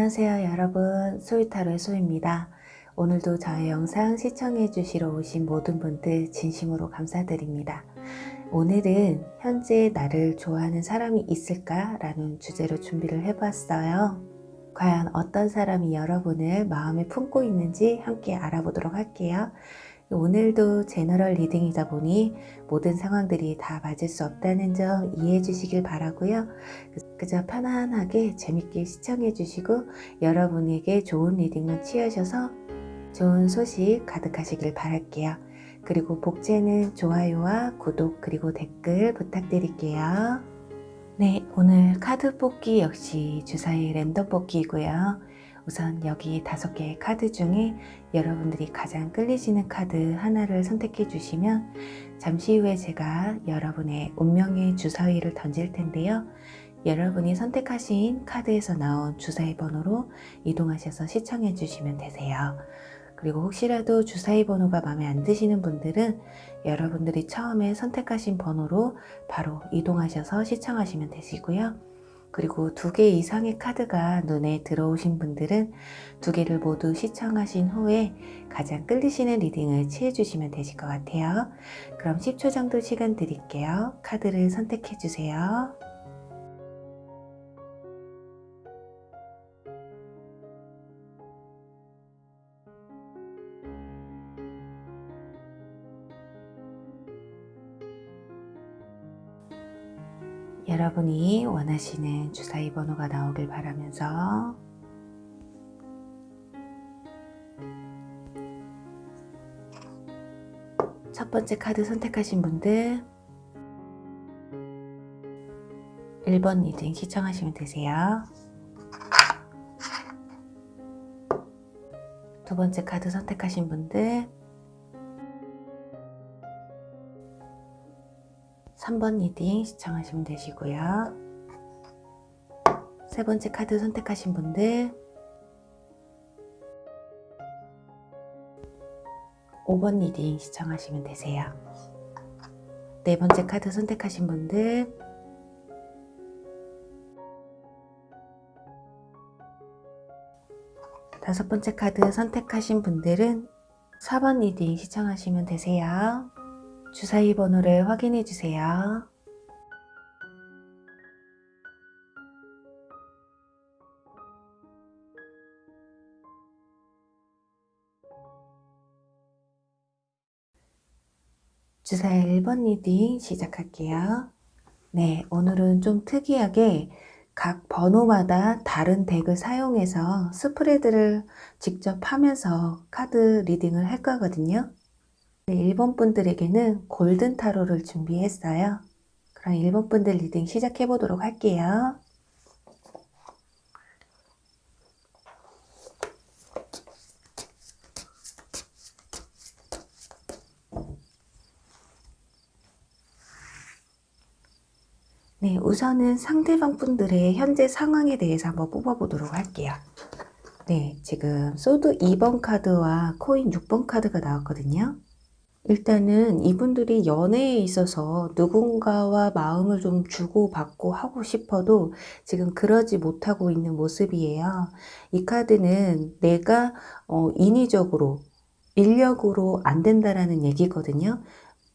안녕하세요 여러분, 소유타로의 소유입니다. 오늘도 저의 영상 시청해 주시러 오신 모든 분들 진심으로 감사드립니다. 오늘은 현재 나를 좋아하는 사람이 있을까? 라는 주제로 준비를 해봤어요. 과연 어떤 사람이 여러분을 마음에 품고 있는지 함께 알아보도록 할게요. 오늘도 제너럴 리딩이다 보니 모든 상황들이 다 맞을 수 없다는 점 이해해 주시길 바라고요. 그저 편안하게 재밌게 시청해 주시고 여러분에게 좋은 리딩만 취하셔서 좋은 소식 가득하시길 바랄게요. 그리고 복제는 좋아요와 구독 그리고 댓글 부탁드릴게요. 네, 오늘 카드 뽑기 역시 주사위 랜덤 뽑기이고요. 우선 여기 5개의 카드 중에 여러분들이 가장 끌리시는 카드 하나를 선택해 주시면 잠시 후에 제가 여러분의 운명의 주사위를 던질 텐데요. 여러분이 선택하신 카드에서 나온 주사위 번호로 이동하셔서 시청해 주시면 되세요. 그리고 혹시라도 주사위 번호가 마음에 안 드시는 분들은 여러분들이 처음에 선택하신 번호로 바로 이동하셔서 시청하시면 되시고요. 그리고 2개 이상의 카드가 눈에 들어오신 분들은 2개를 모두 시청하신 후에 가장 끌리시는 리딩을 취해 주시면 되실 것 같아요. 그럼 10초 정도 시간 드릴게요. 카드를 선택해 주세요. 여러분이 원하시는 주사위 번호가 나오길 바라면서 첫 번째 카드 선택하신 분들 1번 리딩 시청하시면 되세요. 두 번째 카드 선택하신 분들 3번 리딩 시청하시면 되시고요. 세 번째 카드 선택하신 분들 5번 리딩 시청하시면 되세요. 네 번째 카드 선택하신 분들 5번째 카드 선택하신 분들은 4번 리딩 시청하시면 되세요. 주사위 번호를 확인해 주세요. 주사위 1번 리딩 시작할게요. 네, 오늘은 좀 특이하게 각 번호마다 다른 덱을 사용해서 스프레드를 직접 하면서 카드 리딩을 할 거거든요. 네, 1번 분들에게는 골든 타로를 준비했어요. 그럼 1번 분들 리딩 시작해 보도록 할게요. 네, 우선은 상대방 분들의 현재 상황에 대해서 한번 뽑아보도록 할게요. 네, 지금 소드 2번 카드와 코인 6번 카드가 나왔거든요. 일단은 이분들이 연애에 있어서 누군가와 마음을 좀 주고받고 하고 싶어도 지금 그러지 못하고 있는 모습이에요. 이 카드는 내가 인위적으로, 인력으로 안 된다라는 얘기거든요.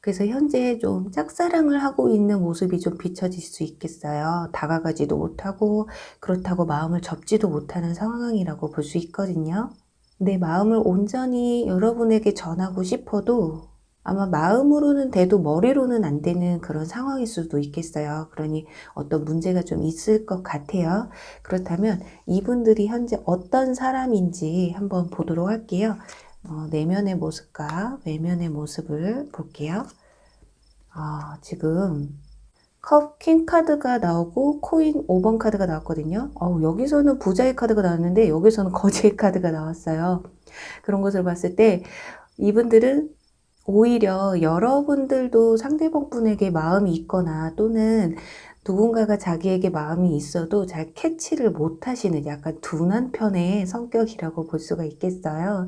그래서 현재 좀 짝사랑을 하고 있는 모습이 좀 비춰질 수 있겠어요. 다가가지도 못하고 그렇다고 마음을 접지도 못하는 상황이라고 볼 수 있거든요. 내 마음을 온전히 여러분에게 전하고 싶어도 아마 마음으로는 돼도 머리로는 안 되는 그런 상황일 수도 있겠어요. 그러니 어떤 문제가 좀 있을 것 같아요. 그렇다면 이분들이 현재 어떤 사람인지 한번 보도록 할게요. 내면의 모습과 외면의 모습을 볼게요. 지금 컵 퀸 카드가 나오고 코인 5번 카드가 나왔거든요. 여기서는 부자의 카드가 나왔는데 여기서는 거지의 카드가 나왔어요. 그런 것을 봤을 때 이분들은 오히려 여러분들도 상대방 분에게 마음이 있거나 또는 누군가가 자기에게 마음이 있어도 잘 캐치를 못하시는 약간 둔한 편의 성격이라고 볼 수가 있겠어요.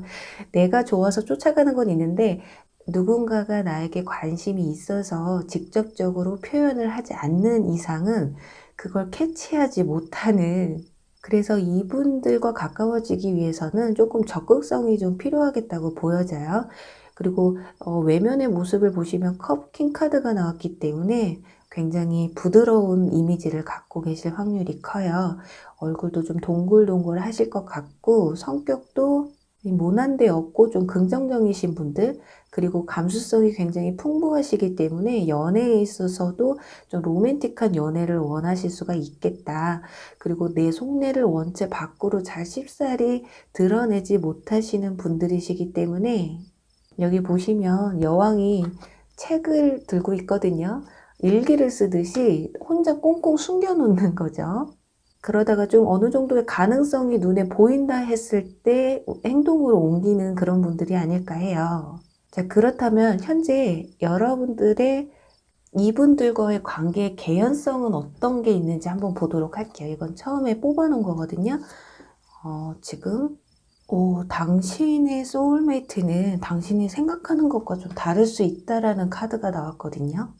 내가 좋아서 쫓아가는 건 있는데 누군가가 나에게 관심이 있어서 직접적으로 표현을 하지 않는 이상은 그걸 캐치하지 못하는 그래서 이분들과 가까워지기 위해서는 조금 적극성이 좀 필요하겠다고 보여져요. 그리고 외면의 모습을 보시면 킹 카드가 나왔기 때문에 굉장히 부드러운 이미지를 갖고 계실 확률이 커요. 얼굴도 좀 동글동글 하실 것 같고 성격도 모난 데 없고 좀 긍정적이신 분들, 그리고 감수성이 굉장히 풍부하시기 때문에 연애에 있어서도 좀 로맨틱한 연애를 원하실 수가 있겠다. 그리고 내 속내를 원체 밖으로 잘 쉽사리 드러내지 못하시는 분들이시기 때문에 여기 보시면 여왕이 책을 들고 있거든요. 일기를 쓰듯이 혼자 꽁꽁 숨겨놓는 거죠. 그러다가 좀 어느 정도의 가능성이 눈에 보인다 했을 때 행동으로 옮기는 그런 분들이 아닐까 해요. 자, 그렇다면 현재 여러분들의 이분들과의 관계의 개연성은 어떤 게 있는지 한번 보도록 할게요. 이건 처음에 뽑아놓은 거거든요. 지금 당신의 소울메이트는 당신이 생각하는 것과 좀 다를 수 있다라는 카드가 나왔거든요.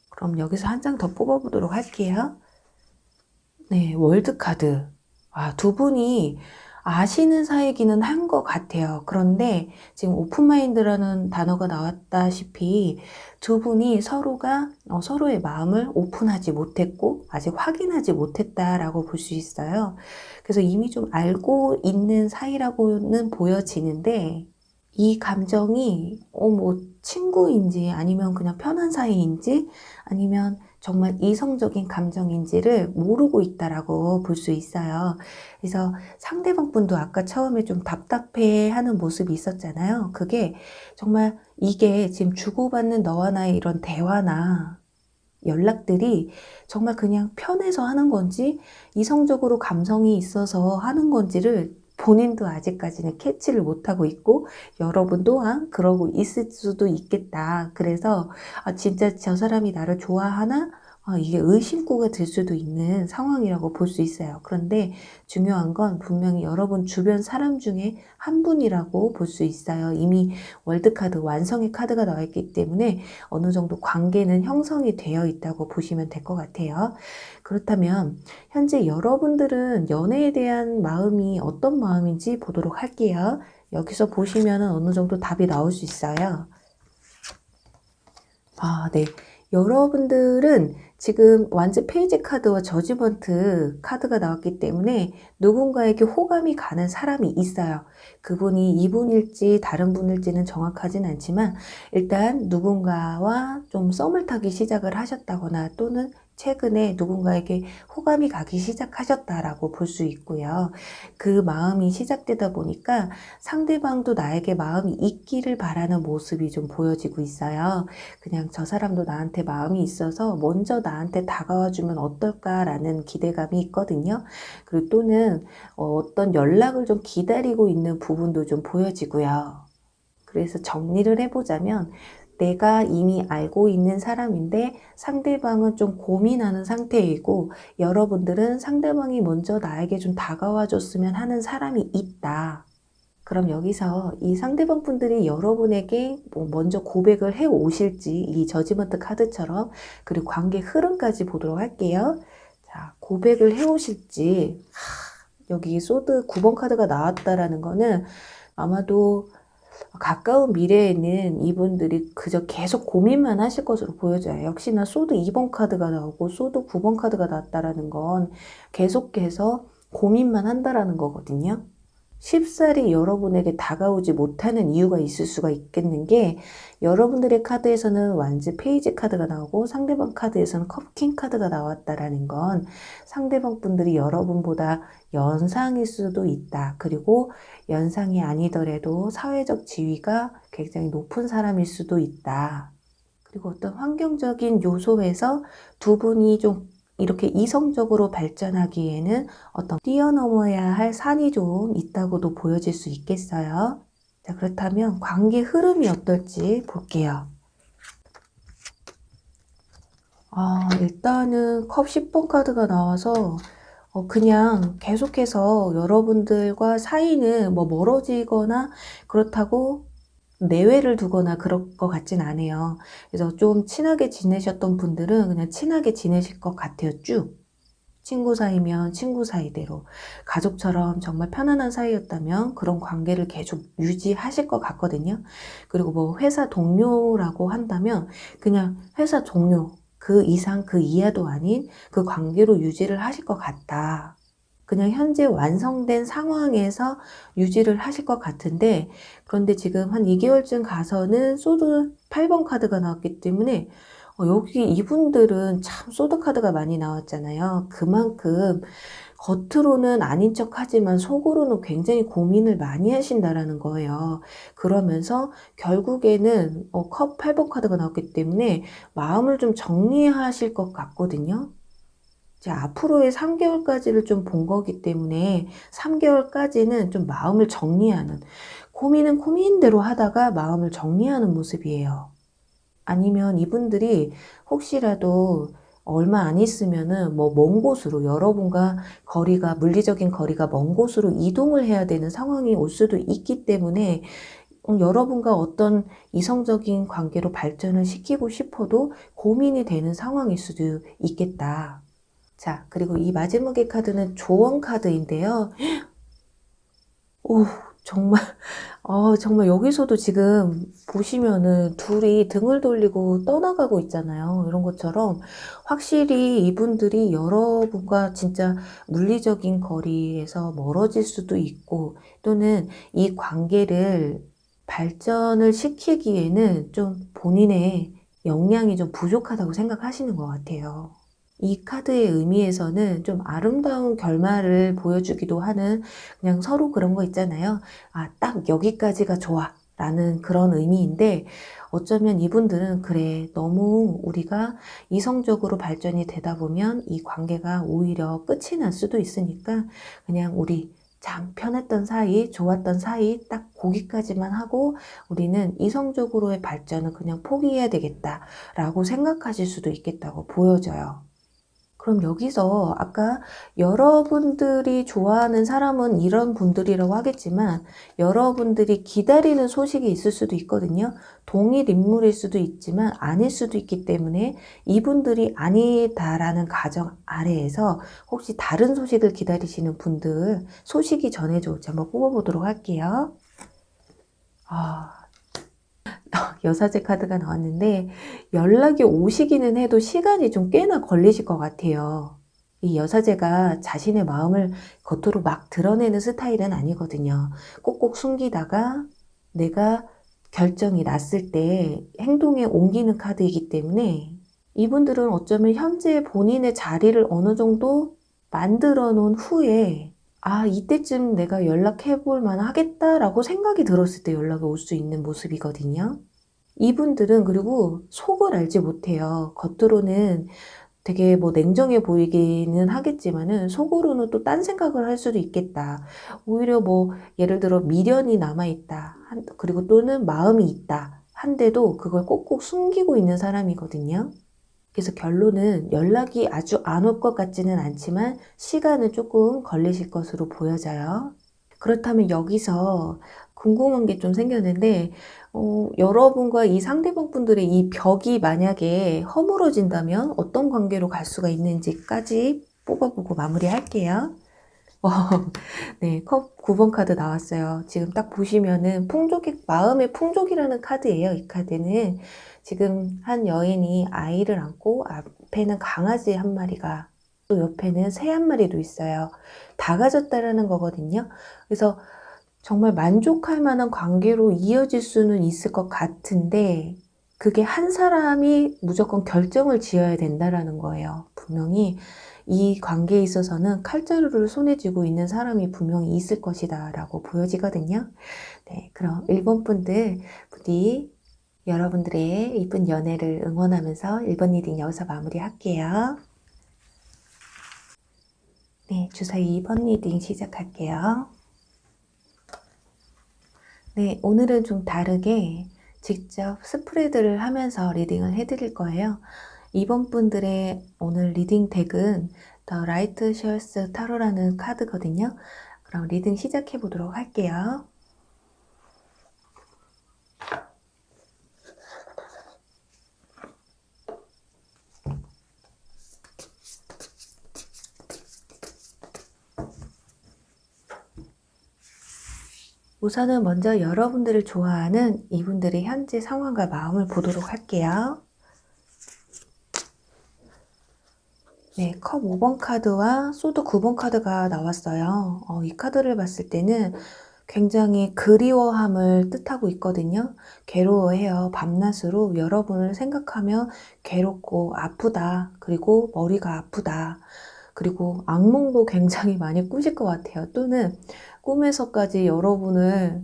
그럼 여기서 한 장 더 뽑아보도록 할게요. 네, 월드 카드. 두 분이 아시는 사이기는 한 것 같아요. 그런데 지금 오픈마인드라는 단어가 나왔다시피 두 분이 서로가 서로의 마음을 오픈하지 못했고 아직 확인하지 못했다라고 볼 수 있어요. 그래서 이미 좀 알고 있는 사이라고는 보여지는데 이 감정이 뭐 친구인지 아니면 그냥 편한 사이인지 아니면 정말 이성적인 감정인지를 모르고 있다라고 볼 수 있어요. 그래서 상대방 분도 아까 처음에 좀 답답해하는 모습이 있었잖아요. 그게 정말 이게 지금 주고받는 너와 나의 이런 대화나 연락들이 정말 그냥 편해서 하는 건지 이성적으로 감성이 있어서 하는 건지를 본인도 아직까지는 캐치를 못하고 있고 여러분 또한 그러고 있을 수도 있겠다. 그래서 진짜 저 사람이 나를 좋아하나? 이게 의심구가 될 수도 있는 상황이라고 볼 수 있어요. 그런데 중요한 건 분명히 여러분 주변 사람 중에 한 분이라고 볼 수 있어요. 이미 월드카드 완성의 카드가 나와 있기 때문에 어느 정도 관계는 형성이 되어 있다고 보시면 될 것 같아요. 그렇다면 현재 여러분들은 연애에 대한 마음이 어떤 마음인지 보도록 할게요. 여기서 보시면 어느 정도 답이 나올 수 있어요. 네. 여러분들은 지금 완즈 페이지 카드와 저지먼트 카드가 나왔기 때문에 누군가에게 호감이 가는 사람이 있어요. 그분이 이분일지 다른 분일지는 정확하진 않지만 일단 누군가와 좀 썸을 타기 시작을 하셨다거나 또는 최근에 누군가에게 호감이 가기 시작하셨다라고 볼 수 있고요. 그 마음이 시작되다 보니까 상대방도 나에게 마음이 있기를 바라는 모습이 좀 보여지고 있어요. 그냥 저 사람도 나한테 마음이 있어서 먼저 나한테 다가와 주면 어떨까라는 기대감이 있거든요. 그리고 또는 어떤 연락을 좀 기다리고 있는 부분도 좀 보여지고요. 그래서 정리를 해보자면 내가 이미 알고 있는 사람인데 상대방은 좀 고민하는 상태이고 여러분들은 상대방이 먼저 나에게 좀 다가와 줬으면 하는 사람이 있다. 그럼 여기서 이 상대방 분들이 여러분에게 먼저 고백을 해 오실지 이 저지먼트 카드처럼 그리고 관계 흐름까지 보도록 할게요. 자, 고백을 해 오실지 여기 소드 9번 카드가 나왔다라는 거는 아마도 가까운 미래에는 이분들이 그저 계속 고민만 하실 것으로 보여져요. 역시나 소드 2번 카드가 나오고 소드 9번 카드가 나왔다라는 건 계속해서 고민만 한다라는 거거든요. 쉽사리 여러분에게 다가오지 못하는 이유가 있을 수가 있겠는 게 여러분들의 카드에서는 완즈 페이지 카드가 나오고 상대방 카드에서는 컵킹 카드가 나왔다라는 건 상대방 분들이 여러분보다 연상일 수도 있다. 그리고 연상이 아니더라도 사회적 지위가 굉장히 높은 사람일 수도 있다. 그리고 어떤 환경적인 요소에서 두 분이 좀 이렇게 이성적으로 발전하기에는 어떤 뛰어넘어야 할 산이 좀 있다고도 보여질 수 있겠어요. 자, 그렇다면 관계 흐름이 어떨지 볼게요. 일단은 컵 10번 카드가 나와서 그냥 계속해서 여러분들과 사이는 멀어지거나 그렇다고 내외를 두거나 그럴 것 같진 않아요. 그래서 좀 친하게 지내셨던 분들은 그냥 친하게 지내실 것 같아요, 쭉. 친구 사이면 친구 사이대로, 가족처럼 정말 편안한 사이였다면 그런 관계를 계속 유지하실 것 같거든요. 그리고 뭐 회사 동료라고 한다면 그냥 회사 동료, 그 이상 그 이하도 아닌 그 관계로 유지를 하실 것 같다. 그냥 현재 완성된 상황에서 유지를 하실 것 같은데, 그런데 지금 한 2개월쯤 가서는 소드 8번 카드가 나왔기 때문에 여기 이분들은 참 소드 카드가 많이 나왔잖아요. 그만큼 겉으로는 아닌 척 하지만 속으로는 굉장히 고민을 많이 하신다라는 거예요. 그러면서 결국에는 컵 8번 카드가 나왔기 때문에 마음을 좀 정리하실 것 같거든요. 이제 앞으로의 3개월까지를 좀 본 거기 때문에 3개월까지는 좀 마음을 정리하는, 고민은 고민대로 하다가 마음을 정리하는 모습이에요. 아니면 이분들이 혹시라도 얼마 안 있으면은 뭐 먼 곳으로, 여러분과 거리가, 물리적인 거리가 먼 곳으로 이동을 해야 되는 상황이 올 수도 있기 때문에 여러분과 어떤 이성적인 관계로 발전을 시키고 싶어도 고민이 되는 상황일 수도 있겠다. 자, 그리고 이 마지막의 카드는 조언 카드인데요. 오, 정말, 정말 여기서도 지금 보시면은 둘이 등을 돌리고 떠나가고 있잖아요. 이런 것처럼 확실히 이분들이 여러분과 진짜 물리적인 거리에서 멀어질 수도 있고, 또는 이 관계를 발전을 시키기에는 좀 본인의 역량이 좀 부족하다고 생각하시는 것 같아요. 이 카드의 의미에서는 좀 아름다운 결말을 보여주기도 하는, 그냥 서로 그런 거 있잖아요. 아, 딱 여기까지가 좋아 라는 그런 의미인데, 어쩌면 이분들은 그래, 너무 우리가 이성적으로 발전이 되다 보면 이 관계가 오히려 끝이 날 수도 있으니까 그냥 우리 참 편했던 사이, 좋았던 사이 딱 거기까지만 하고 우리는 이성적으로의 발전은 그냥 포기해야 되겠다라고 생각하실 수도 있겠다고 보여져요. 그럼 여기서 아까 여러분들이 좋아하는 사람은 이런 분들이라고 하겠지만, 여러분들이 기다리는 소식이 있을 수도 있거든요. 동일 인물일 수도 있지만 아닐 수도 있기 때문에 이분들이 아니다라는 가정 아래에서 혹시 다른 소식을 기다리시는 분들 소식이 전해져 올지 한번 뽑아보도록 할게요. 여사제 카드가 나왔는데 연락이 오시기는 해도 시간이 좀 꽤나 걸리실 것 같아요. 이 여사제가 자신의 마음을 겉으로 막 드러내는 스타일은 아니거든요. 꼭꼭 숨기다가 내가 결정이 났을 때 행동에 옮기는 카드이기 때문에 이분들은 어쩌면 현재 본인의 자리를 어느 정도 만들어 놓은 후에 이때쯤 내가 연락해 볼 만하겠다라고 생각이 들었을 때 연락이 올 수 있는 모습이거든요. 이분들은 그리고 속을 알지 못해요. 겉으로는 되게 뭐 냉정해 보이기는 하겠지만은 속으로는 또 딴 생각을 할 수도 있겠다. 오히려 뭐 예를 들어 미련이 남아있다. 그리고 또는 마음이 있다. 한데도 그걸 꼭꼭 숨기고 있는 사람이거든요. 그래서 결론은 연락이 아주 안 올 것 같지는 않지만 시간은 조금 걸리실 것으로 보여져요. 그렇다면 여기서 궁금한 게 좀 생겼는데, 여러분과 이 상대방 분들의 이 벽이 만약에 허물어진다면 어떤 관계로 갈 수가 있는지까지 뽑아보고 마무리할게요. 어, 네, 컵 9번 카드 나왔어요. 지금 딱 보시면은 마음의 풍족이라는 카드예요. 이 카드는 지금 한 여인이 아이를 안고 앞에는 강아지 한 마리가, 또 옆에는 새 한 마리도 있어요. 다 가졌다라는 거거든요. 그래서 정말 만족할 만한 관계로 이어질 수는 있을 것 같은데, 그게 한 사람이 무조건 결정을 지어야 된다라는 거예요. 분명히 이 관계에 있어서는 칼자루를 손에 쥐고 있는 사람이 분명히 있을 것이다 라고 보여지거든요. 네, 그럼 1번 분들 부디 여러분들의 이쁜 연애를 응원하면서 1번 리딩 여기서 마무리할게요. 네, 주사위 2번 리딩 시작할게요. 네, 오늘은 좀 다르게 직접 스프레드를 하면서 리딩을 해드릴 거예요. 이번 분들의 오늘 리딩 덱은 더 라이트 셔츠 타로라는 카드거든요. 그럼 리딩 시작해 보도록 할게요. 우선은 먼저 여러분들을 좋아하는 이분들의 현재 상황과 마음을 보도록 할게요. 네, 컵 5번 카드와 소드 9번 카드가 나왔어요. 이 카드를 봤을 때는 굉장히 그리워함을 뜻하고 있거든요. 괴로워해요. 밤낮으로 여러분을 생각하며 괴롭고 아프다. 그리고 머리가 아프다. 그리고 악몽도 굉장히 많이 꾸실 것 같아요. 또는 꿈에서까지 여러분을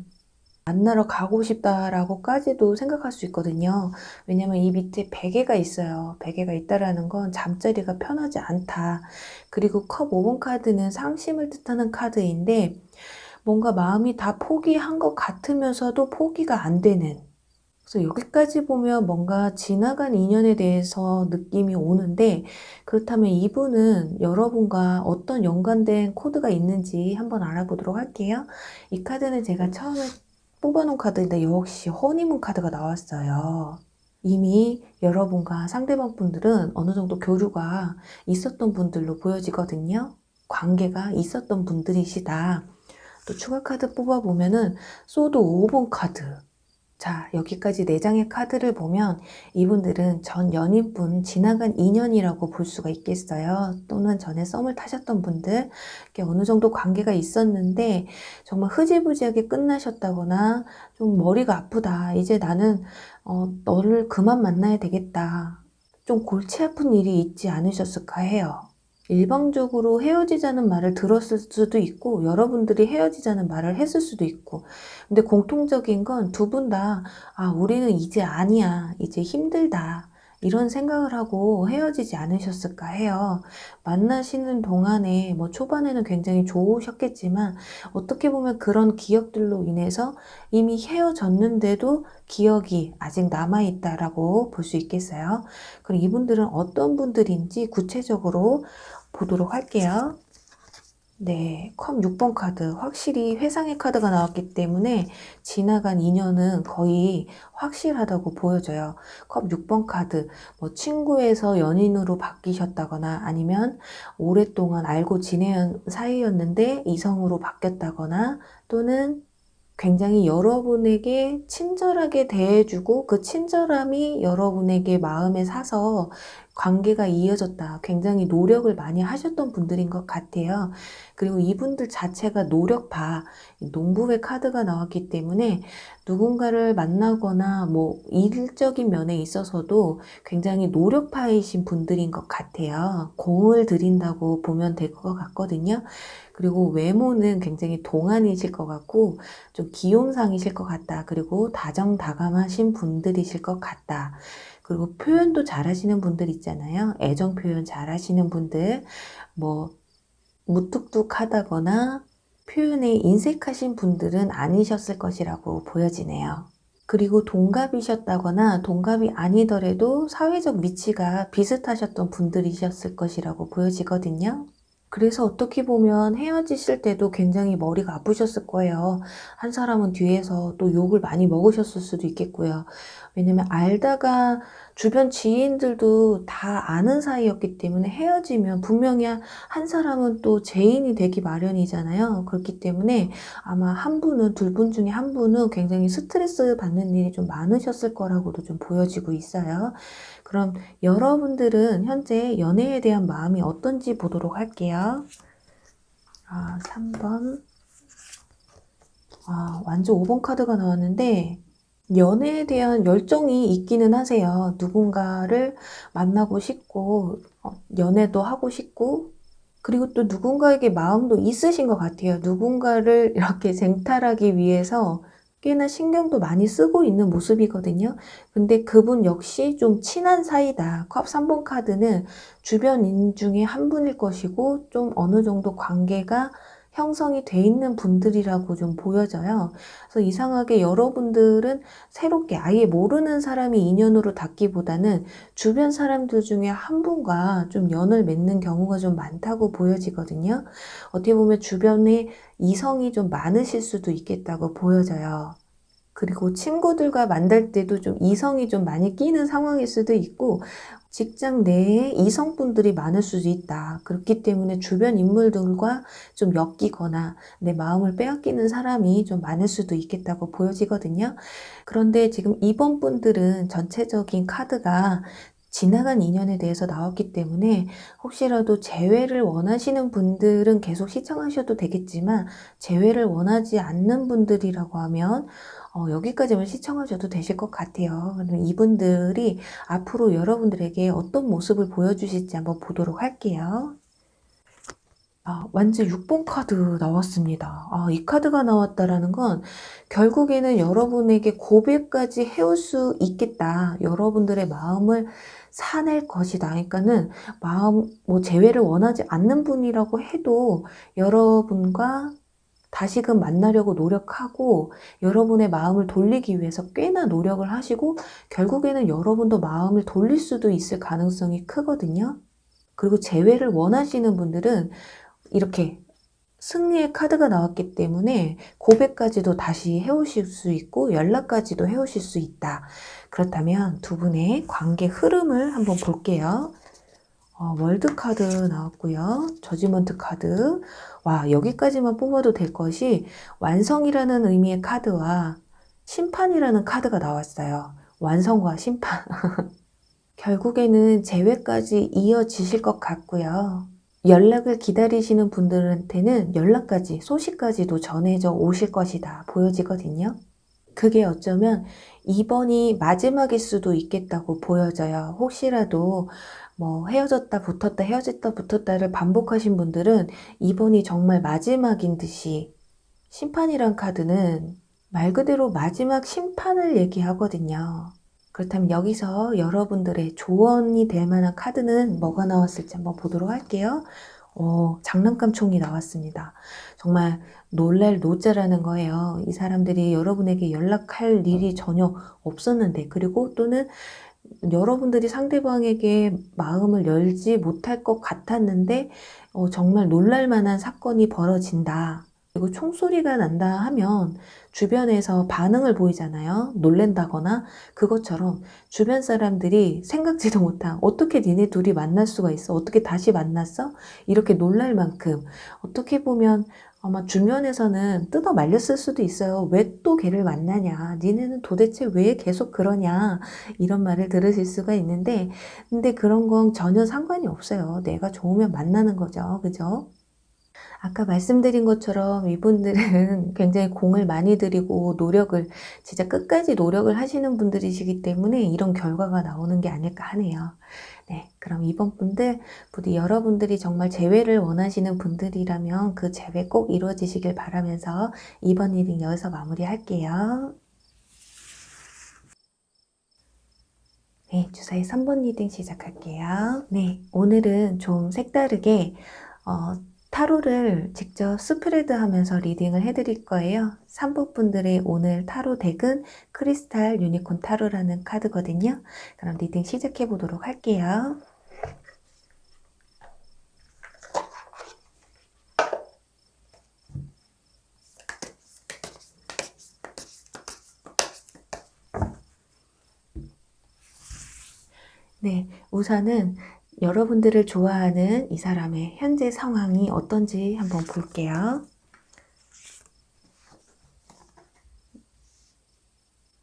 만나러 가고 싶다라고까지도 생각할 수 있거든요. 왜냐면 이 밑에 베개가 있어요. 베개가 있다라는 건 잠자리가 편하지 않다. 그리고 컵 5번 카드는 상심을 뜻하는 카드인데 뭔가 마음이 다 포기한 것 같으면서도 포기가 안 되는. 그래서 여기까지 보면 뭔가 지나간 인연에 대해서 느낌이 오는데 그렇다면 이분은 여러분과 어떤 연관된 코드가 있는지 한번 알아보도록 할게요. 이 카드는 제가 처음에 뽑아놓은 카드인데 역시 허니문 카드가 나왔어요. 이미 여러분과 상대방 분들은 어느 정도 교류가 있었던 분들로 보여지거든요. 관계가 있었던 분들이시다. 또 추가 카드 뽑아보면은 소드 5번 카드. 자, 여기까지 4장의 카드를 보면 이분들은 전 연인분 지나간 인연이라고 볼 수가 있겠어요. 또는 전에 썸을 타셨던 분들, 어느 정도 관계가 있었는데 정말 흐지부지하게 끝나셨다거나 좀 머리가 아프다. 이제 나는 너를 그만 만나야 되겠다. 좀 골치 아픈 일이 있지 않으셨을까 해요. 일방적으로 헤어지자는 말을 들었을 수도 있고 여러분들이 헤어지자는 말을 했을 수도 있고 근데 공통적인 건 두 분 다 우리는 이제 아니야. 이제 힘들다. 이런 생각을 하고 헤어지지 않으셨을까 해요. 만나시는 동안에 뭐 초반에는 굉장히 좋으셨겠지만 어떻게 보면 그런 기억들로 인해서 이미 헤어졌는데도 기억이 아직 남아있다라고 볼 수 있겠어요. 그럼 이분들은 어떤 분들인지 구체적으로 보도록 할게요. 네, 컵 6번 카드. 확실히 회상의 카드가 나왔기 때문에 지나간 인연은 거의 확실하다고 보여져요. 컵 6번 카드. 뭐 친구에서 연인으로 바뀌셨다거나 아니면 오랫동안 알고 지내온 사이였는데 이성으로 바뀌었다거나 또는 굉장히 여러분에게 친절하게 대해주고 그 친절함이 여러분에게 마음에 사서 관계가 이어졌다. 굉장히 노력을 많이 하셨던 분들인 것 같아요. 그리고 이분들 자체가 노력파, 농부의 카드가 나왔기 때문에 누군가를 만나거나 뭐 일적인 면에 있어서도 굉장히 노력파이신 분들인 것 같아요. 공을 들인다고 보면 될 것 같거든요. 그리고 외모는 굉장히 동안이실 것 같고 좀 귀염상이실 것 같다. 그리고 다정다감하신 분들이실 것 같다. 그리고 표현도 잘하시는 분들 있잖아요. 애정 표현 잘하시는 분들, 뭐 무뚝뚝하다거나 표현에 인색하신 분들은 아니셨을 것이라고 보여지네요. 그리고 동갑이셨다거나 동갑이 아니더라도 사회적 위치가 비슷하셨던 분들이셨을 것이라고 보여지거든요. 그래서 어떻게 보면 헤어지실 때도 굉장히 머리가 아프셨을 거예요. 한 사람은 뒤에서 또 욕을 많이 먹으셨을 수도 있겠고요. 왜냐면 알다가 주변 지인들도 다 아는 사이였기 때문에 헤어지면 분명히 한 사람은 또 죄인이 되기 마련이잖아요. 그렇기 때문에 아마 한 분은, 둘 분 중에 한 분은 굉장히 스트레스 받는 일이 좀 많으셨을 거라고도 좀 보여지고 있어요. 그럼 여러분들은 현재 연애에 대한 마음이 어떤지 보도록 할게요. 3번. 완전 5번 카드가 나왔는데 연애에 대한 열정이 있기는 하세요. 누군가를 만나고 싶고 연애도 하고 싶고 그리고 또 누군가에게 마음도 있으신 것 같아요. 누군가를 이렇게 쟁탈하기 위해서 꽤나 신경도 많이 쓰고 있는 모습이거든요. 근데 그분 역시 좀 친한 사이다. 컵 3번 카드는 주변인 중에 한 분일 것이고 좀 어느 정도 관계가 형성이 돼 있는 분들이라고 좀 보여져요. 그래서 이상하게 여러분들은 새롭게 아예 모르는 사람이 인연으로 닿기보다는 주변 사람들 중에 한 분과 좀 연을 맺는 경우가 좀 많다고 보여지거든요. 어떻게 보면 주변에 이성이 좀 많으실 수도 있겠다고 보여져요. 그리고 친구들과 만날 때도 좀 이성이 좀 많이 끼는 상황일 수도 있고, 직장 내에 이성분들이 많을 수도 있다. 그렇기 때문에 주변 인물들과 좀 엮이거나 내 마음을 빼앗기는 사람이 좀 많을 수도 있겠다고 보여지거든요. 그런데 지금 이번 분들은 전체적인 카드가 지나간 인연에 대해서 나왔기 때문에 혹시라도 재회를 원하시는 분들은 계속 시청하셔도 되겠지만, 재회를 원하지 않는 분들이라고 하면 여기까지만 시청하셔도 되실 것 같아요. 그럼 이분들이 앞으로 여러분들에게 어떤 모습을 보여주실지 한번 보도록 할게요. 완전 6번 카드 나왔습니다. 이 카드가 나왔다라는 건 결국에는 여러분에게 고백까지 해올 수 있겠다. 여러분들의 마음을 사낼 것이다. 그러니까는 재회를 원하지 않는 분이라고 해도 여러분과 다시금 만나려고 노력하고 여러분의 마음을 돌리기 위해서 꽤나 노력을 하시고, 결국에는 여러분도 마음을 돌릴 수도 있을 가능성이 크거든요. 그리고 재회를 원하시는 분들은 이렇게 승리의 카드가 나왔기 때문에 고백까지도 다시 해오실 수 있고 연락까지도 해오실 수 있다. 그렇다면 두 분의 관계 흐름을 한번 볼게요. 월드 카드 나왔고요. 저지먼트 카드. 여기까지만 뽑아도 될 것이 완성이라는 의미의 카드와 심판이라는 카드가 나왔어요. 완성과 심판. 결국에는 재회까지 이어지실 것 같고요. 연락을 기다리시는 분들한테는 연락까지, 소식까지도 전해져 오실 것이다 보여지거든요. 그게 어쩌면 이번이 마지막일 수도 있겠다고 보여져요. 혹시라도 헤어졌다 붙었다 헤어졌다 붙었다를 반복하신 분들은 이번이 정말 마지막인 듯이, 심판이란 카드는 말 그대로 마지막 심판을 얘기하거든요. 그렇다면 여기서 여러분들의 조언이 될 만한 카드는 뭐가 나왔을지 한번 보도록 할게요. 장난감 총이 나왔습니다. 정말 놀랄 노자라는 거예요. 이 사람들이 여러분에게 연락할 일이 전혀 없었는데, 그리고 또는 여러분들이 상대방에게 마음을 열지 못할 것 같았는데 정말 놀랄 만한 사건이 벌어진다. 그리고 총소리가 난다 하면 주변에서 반응을 보이잖아요. 놀랜다거나. 그것처럼 주변 사람들이 생각지도 못한, 어떻게 니네 둘이 만날 수가 있어? 어떻게 다시 만났어? 이렇게 놀랄 만큼, 어떻게 보면 아마 주변에서는 뜯어 말렸을 수도 있어요. 왜 또 걔를 만나냐? 니네는 도대체 왜 계속 그러냐? 이런 말을 들으실 수가 있는데, 근데 그런 건 전혀 상관이 없어요. 내가 좋으면 만나는 거죠. 그죠? 아까 말씀드린 것처럼 이분들은 굉장히 공을 많이 들이고 진짜 끝까지 노력을 하시는 분들이시기 때문에 이런 결과가 나오는 게 아닐까 하네요. 네, 그럼 이번 분들, 부디 여러분들이 정말 재회를 원하시는 분들이라면 그 재회 꼭 이루어지시길 바라면서 이번 리딩 여기서 마무리할게요. 네, 주사위 3번 리딩 시작할게요. 네, 오늘은 좀 색다르게 타로를 직접 스프레드 하면서 리딩을 해드릴 거예요. 3부 분들의 오늘 타로 덱은 크리스탈 유니콘 타로라는 카드거든요. 그럼 리딩 시작해 보도록 할게요. 네, 우선은 여러분들을 좋아하는 이 사람의 현재 상황이 어떤지 한번 볼게요.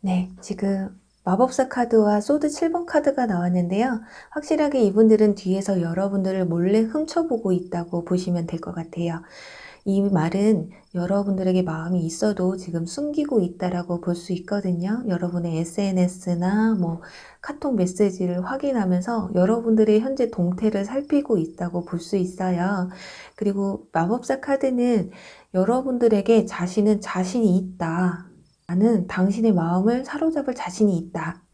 네, 지금 마법사 카드와 소드 7번 카드가 나왔는데요. 확실하게 이분들은 뒤에서 여러분들을 몰래 훔쳐보고 있다고 보시면 될 것 같아요. 이 말은 여러분들에게 마음이 있어도 지금 숨기고 있다라고 볼 수 있거든요. 여러분의 SNS나 카톡 메시지를 확인하면서 여러분들의 현재 동태를 살피고 있다고 볼 수 있어요. 그리고 마법사 카드는 여러분들에게 자신은 자신이 있다. 나는 당신의 마음을 사로잡을 자신이 있다.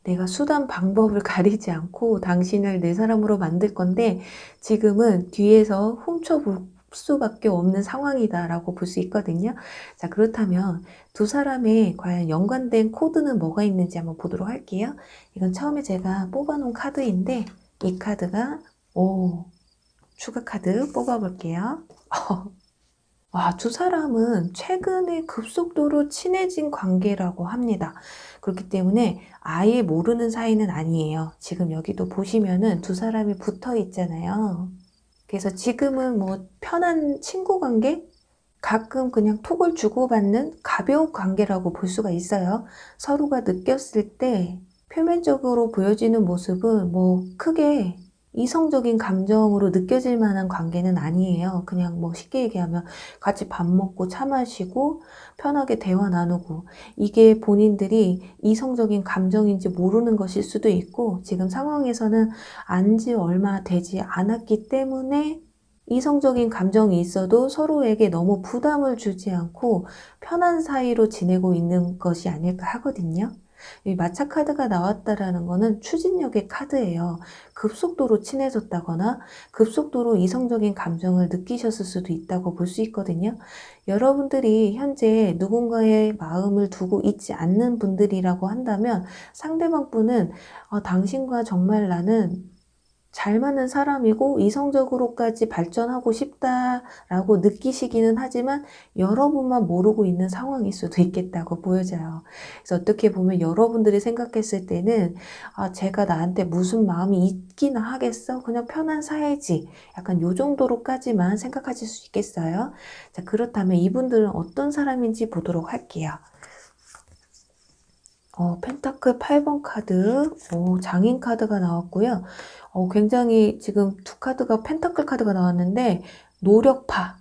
내가 수단 방법을 가리지 않고 당신을 내 사람으로 만들 건데 지금은 뒤에서 훔쳐볼 수밖에 없는 상황이다라고 볼 수 있거든요. 자, 그렇다면 두 사람의 과연 연관된 코드는 뭐가 있는지 한번 보도록 할게요. 이건 처음에 제가 뽑아놓은 카드인데 이 카드가 추가 카드 뽑아볼게요. 두 사람은 최근에 급속도로 친해진 관계라고 합니다. 그렇기 때문에 아예 모르는 사이는 아니에요. 지금 여기도 보시면은 두 사람이 붙어 있잖아요. 그래서 지금은 뭐 편한 친구 관계? 가끔 그냥 톡을 주고받는 가벼운 관계라고 볼 수가 있어요. 서로가 느꼈을 때 표면적으로 보여지는 모습은 뭐 크게 이성적인 감정으로 느껴질 만한 관계는 아니에요. 그냥 뭐 쉽게 얘기하면 같이 밥 먹고 차 마시고 편하게 대화 나누고, 이게 본인들이 이성적인 감정인지 모르는 것일 수도 있고, 지금 상황에서는 안지 얼마 되지 않았기 때문에 이성적인 감정이 있어도 서로에게 너무 부담을 주지 않고 편한 사이로 지내고 있는 것이 아닐까 하거든요. 이 마차 카드가 나왔다라는 거는 추진력의 카드예요. 급속도로 친해졌다거나 급속도로 이성적인 감정을 느끼셨을 수도 있다고 볼 수 있거든요. 여러분들이 현재 누군가의 마음을 두고 있지 않는 분들이라고 한다면, 상대방 분은 당신과 정말 나는 잘 맞는 사람이고 이성적으로까지 발전하고 싶다라고 느끼시기는 하지만 여러분만 모르고 있는 상황일 수도 있겠다고 보여져요. 그래서 어떻게 보면 여러분들이 생각했을 때는 제가 나한테 무슨 마음이 있기나 하겠어? 그냥 편한 사이지. 약간 요 정도로까지만 생각하실 수 있겠어요? 자, 그렇다면 이분들은 어떤 사람인지 보도록 할게요. 펜타클 8번 카드, 장인 카드가 나왔고요. 굉장히 지금 두 카드가 펜타클 카드가 나왔는데 노력파,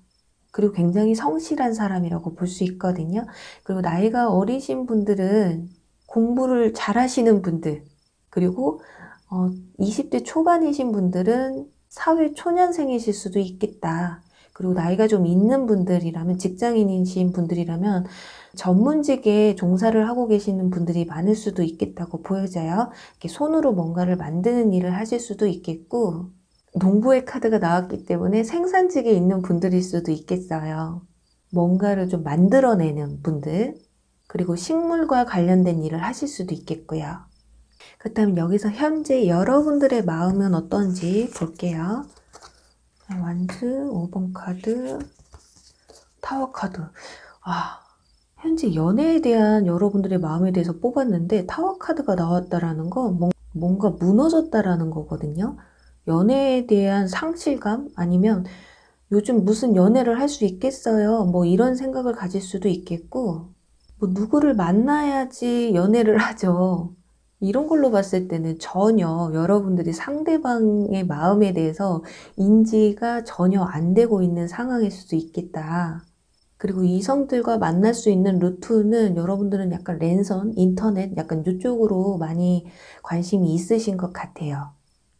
그리고 굉장히 성실한 사람이라고 볼 수 있거든요. 그리고 나이가 어리신 분들은 공부를 잘하시는 분들, 그리고 20대 초반이신 분들은 사회 초년생이실 수도 있겠다. 그리고 나이가 좀 있는 분들이라면, 직장인이신 분들이라면 전문직에 종사를 하고 계시는 분들이 많을 수도 있겠다고 보여져요. 이렇게 손으로 뭔가를 만드는 일을 하실 수도 있겠고, 농부의 카드가 나왔기 때문에 생산직에 있는 분들일 수도 있겠어요. 뭔가를 좀 만들어내는 분들, 그리고 식물과 관련된 일을 하실 수도 있겠고요. 그렇다면 여기서 현재 여러분들의 마음은 어떤지 볼게요. 완즈, 5번 카드, 타워 카드. 현재 연애에 대한 여러분들의 마음에 대해서 뽑았는데 타워 카드가 나왔다라는 건 뭔가 무너졌다라는 거거든요. 연애에 대한 상실감, 아니면 요즘 무슨 연애를 할 수 있겠어요, 뭐 이런 생각을 가질 수도 있겠고, 뭐 누구를 만나야지 연애를 하죠. 이런 걸로 봤을 때는 전혀 여러분들이 상대방의 마음에 대해서 인지가 전혀 안 되고 있는 상황일 수도 있겠다. 그리고 이성들과 만날 수 있는 루트는 여러분들은 약간 랜선, 인터넷, 약간 이쪽으로 많이 관심이 있으신 것 같아요.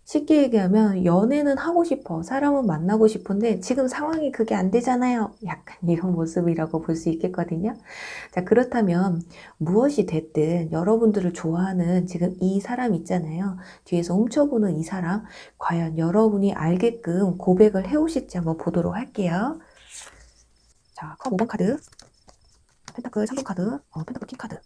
쉽게 얘기하면 연애는 하고 싶어, 사람은 만나고 싶은데 지금 상황이 그게 안 되잖아요. 약간 이런 모습이라고 볼 수 있겠거든요. 자, 그렇다면 무엇이 됐든 여러분들을 좋아하는 지금 이 사람 있잖아요. 뒤에서 훔쳐보는 이 사람, 과연 여러분이 알게끔 고백을 해오실지 한번 보도록 할게요. 자, 컵 5번 카드, 펜타클 3번 카드, 펜타클 킹 카드.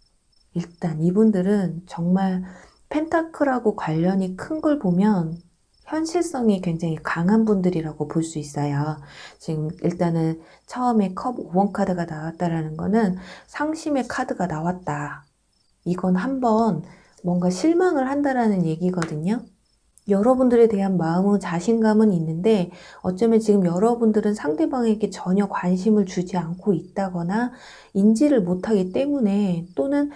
일단 이분들은 정말 펜타클하고 관련이 큰 걸 보면 현실성이 굉장히 강한 분들이라고 볼 수 있어요. 지금 일단은 처음에 컵 5번 카드가 나왔다라는 거는 상심의 카드가 나왔다. 이건 한번 뭔가 실망을 한다라는 얘기거든요. 여러분들에 대한 마음은, 자신감은 있는데 어쩌면 지금 여러분들은 상대방에게 전혀 관심을 주지 않고 있다거나 인지를 못하기 때문에, 또는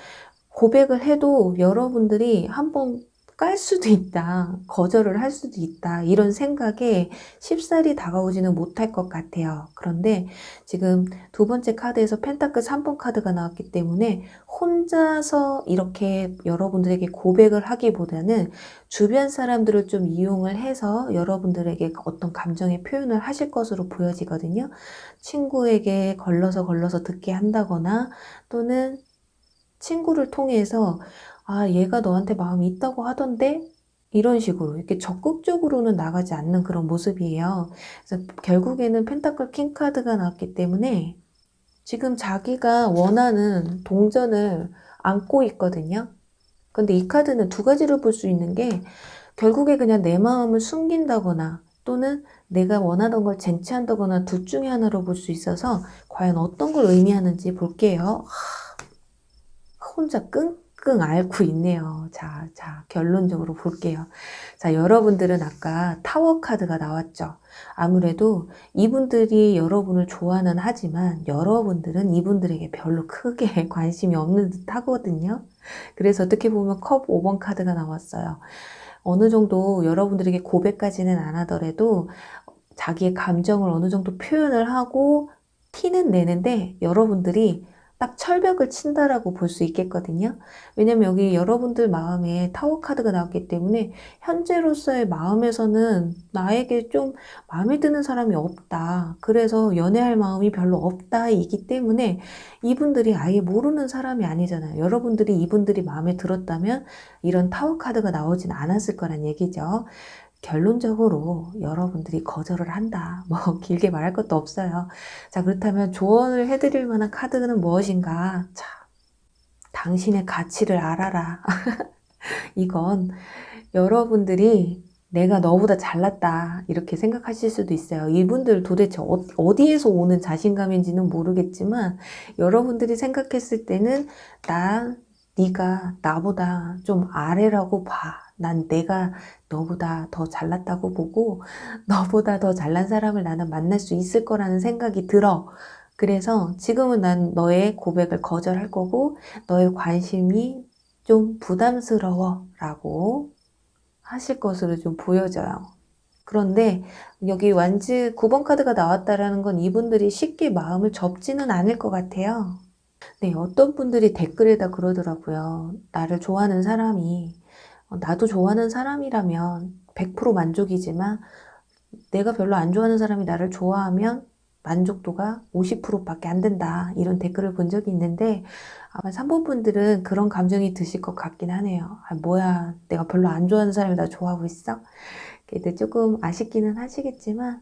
고백을 해도 여러분들이 한번 깔 수도 있다, 거절을 할 수도 있다, 이런 생각에 쉽사리 다가오지는 못할 것 같아요. 그런데 지금 두 번째 카드에서 펜타클 3번 카드가 나왔기 때문에 혼자서 이렇게 여러분들에게 고백을 하기보다는 주변 사람들을 좀 이용을 해서 여러분들에게 어떤 감정의 표현을 하실 것으로 보여지거든요. 친구에게 걸러서 듣게 한다거나, 또는 친구를 통해서 얘가 너한테 마음이 있다고 하던데? 이런 식으로 이렇게 적극적으로는 나가지 않는 그런 모습이에요. 그래서 결국에는 펜타클 킹 카드가 나왔기 때문에 지금 자기가 원하는 동전을 안고 있거든요. 근데 이 카드는 두 가지로 볼 수 있는 게, 결국에 그냥 내 마음을 숨긴다거나 또는 내가 원하던 걸 쟁취한다거나 둘 중에 하나로 볼 수 있어서 과연 어떤 걸 의미하는지 볼게요. 혼자 끙끙 앓고 있네요. 자, 결론적으로 볼게요. 자, 여러분들은 아까 타워 카드가 나왔죠. 아무래도 이분들이 여러분을 좋아는 하지만 여러분들은 이분들에게 별로 크게 관심이 없는 듯 하거든요. 그래서 어떻게 보면 컵 5번 카드가 나왔어요. 어느 정도 여러분들에게 고백까지는 안 하더라도 자기의 감정을 어느 정도 표현을 하고 티는 내는데 여러분들이 딱 철벽을 친다라고 볼 수 있겠거든요. 왜냐면 여기 여러분들 마음에 타워 카드가 나왔기 때문에 현재로서의 마음에서는 나에게 좀 마음에 드는 사람이 없다. 그래서 연애할 마음이 별로 없다. 이기 때문에 이분들이 아예 모르는 사람이 아니잖아요. 여러분들이 이분들이 마음에 들었다면 이런 타워 카드가 나오진 않았을 거란 얘기죠. 결론적으로 여러분들이 거절을 한다. 뭐 길게 말할 것도 없어요. 자, 그렇다면 조언을 해드릴 만한 카드는 무엇인가? 자, 당신의 가치를 알아라. 이건 여러분들이 내가 너보다 잘났다 이렇게 생각하실 수도 있어요. 이분들 도대체 어디에서 오는 자신감인지는 모르겠지만 여러분들이 생각했을 때는 네가 나보다 좀 아래라고 봐. 난 내가 너보다 더 잘났다고 보고 너보다 더 잘난 사람을 나는 만날 수 있을 거라는 생각이 들어. 그래서 지금은 난 너의 고백을 거절할 거고 너의 관심이 좀 부담스러워 라고 하실 것으로 좀 보여져요. 그런데 여기 완즈 9번 카드가 나왔다라는 건 이분들이 쉽게 마음을 접지는 않을 것 같아요. 네, 어떤 분들이 댓글에다 그러더라고요. 나를 좋아하는 사람이 나도 좋아하는 사람이라면 100% 만족이지만 내가 별로 안 좋아하는 사람이 나를 좋아하면 만족도가 50%밖에 안 된다. 이런 댓글을 본 적이 있는데 아마 3번 분들은 그런 감정이 드실 것 같긴 하네요. 뭐야, 내가 별로 안 좋아하는 사람이 나 좋아하고 있어? 그래도 조금 아쉽기는 하시겠지만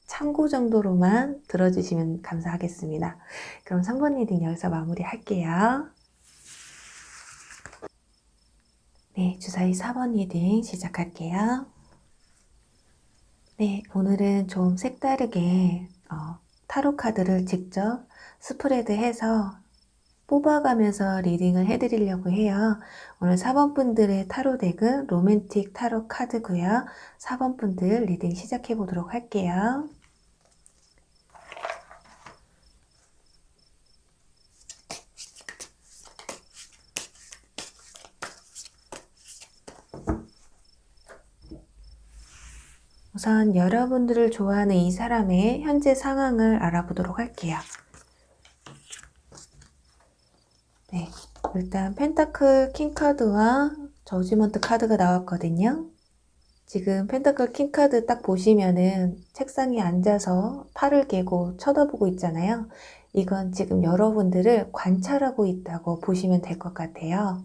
참고 정도로만 들어주시면 감사하겠습니다. 그럼 3번 리딩 여기서 마무리할게요. 네, 주사위 4번 리딩 시작할게요. 네, 오늘은 좀 색다르게 타로 카드를 직접 스프레드해서 뽑아가면서 리딩을 해드리려고 해요. 오늘 4번 분들의 타로 덱은 로맨틱 타로 카드고요. 4번 분들 리딩 시작해 보도록 할게요. 우선 여러분들을 좋아하는 이 사람의 현재 상황을 알아보도록 할게요. 네, 일단 펜타클 킹카드와 저지먼트 카드가 나왔거든요. 지금 펜타클 킹카드 딱 보시면은 책상에 앉아서 팔을 개고 쳐다보고 있잖아요. 이건 지금 여러분들을 관찰하고 있다고 보시면 될 것 같아요.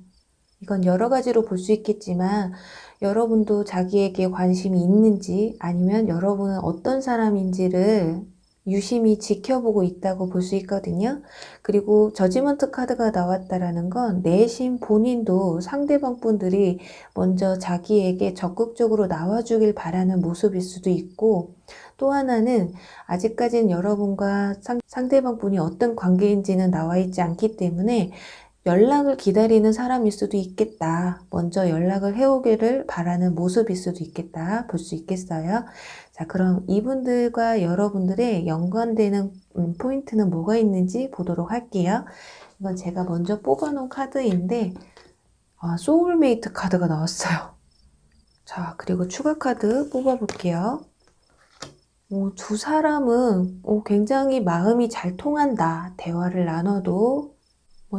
이건 여러 가지로 볼 수 있겠지만 여러분도 자기에게 관심이 있는지 아니면 여러분은 어떤 사람인지를 유심히 지켜보고 있다고 볼 수 있거든요. 그리고 저지먼트 카드가 나왔다라는 건 내심 본인도 상대방 분들이 먼저 자기에게 적극적으로 나와주길 바라는 모습일 수도 있고 또 하나는 아직까지는 여러분과 상대방 분이 어떤 관계인지는 나와 있지 않기 때문에 연락을 기다리는 사람일 수도 있겠다. 먼저 연락을 해오기를 바라는 모습일 수도 있겠다. 볼 수 있겠어요. 자, 그럼 이분들과 여러분들의 연관되는 포인트는 뭐가 있는지 보도록 할게요. 이건 제가 먼저 뽑아놓은 카드인데 소울메이트 카드가 나왔어요. 자, 그리고 추가 카드 뽑아볼게요. 두 사람은 굉장히 마음이 잘 통한다. 대화를 나눠도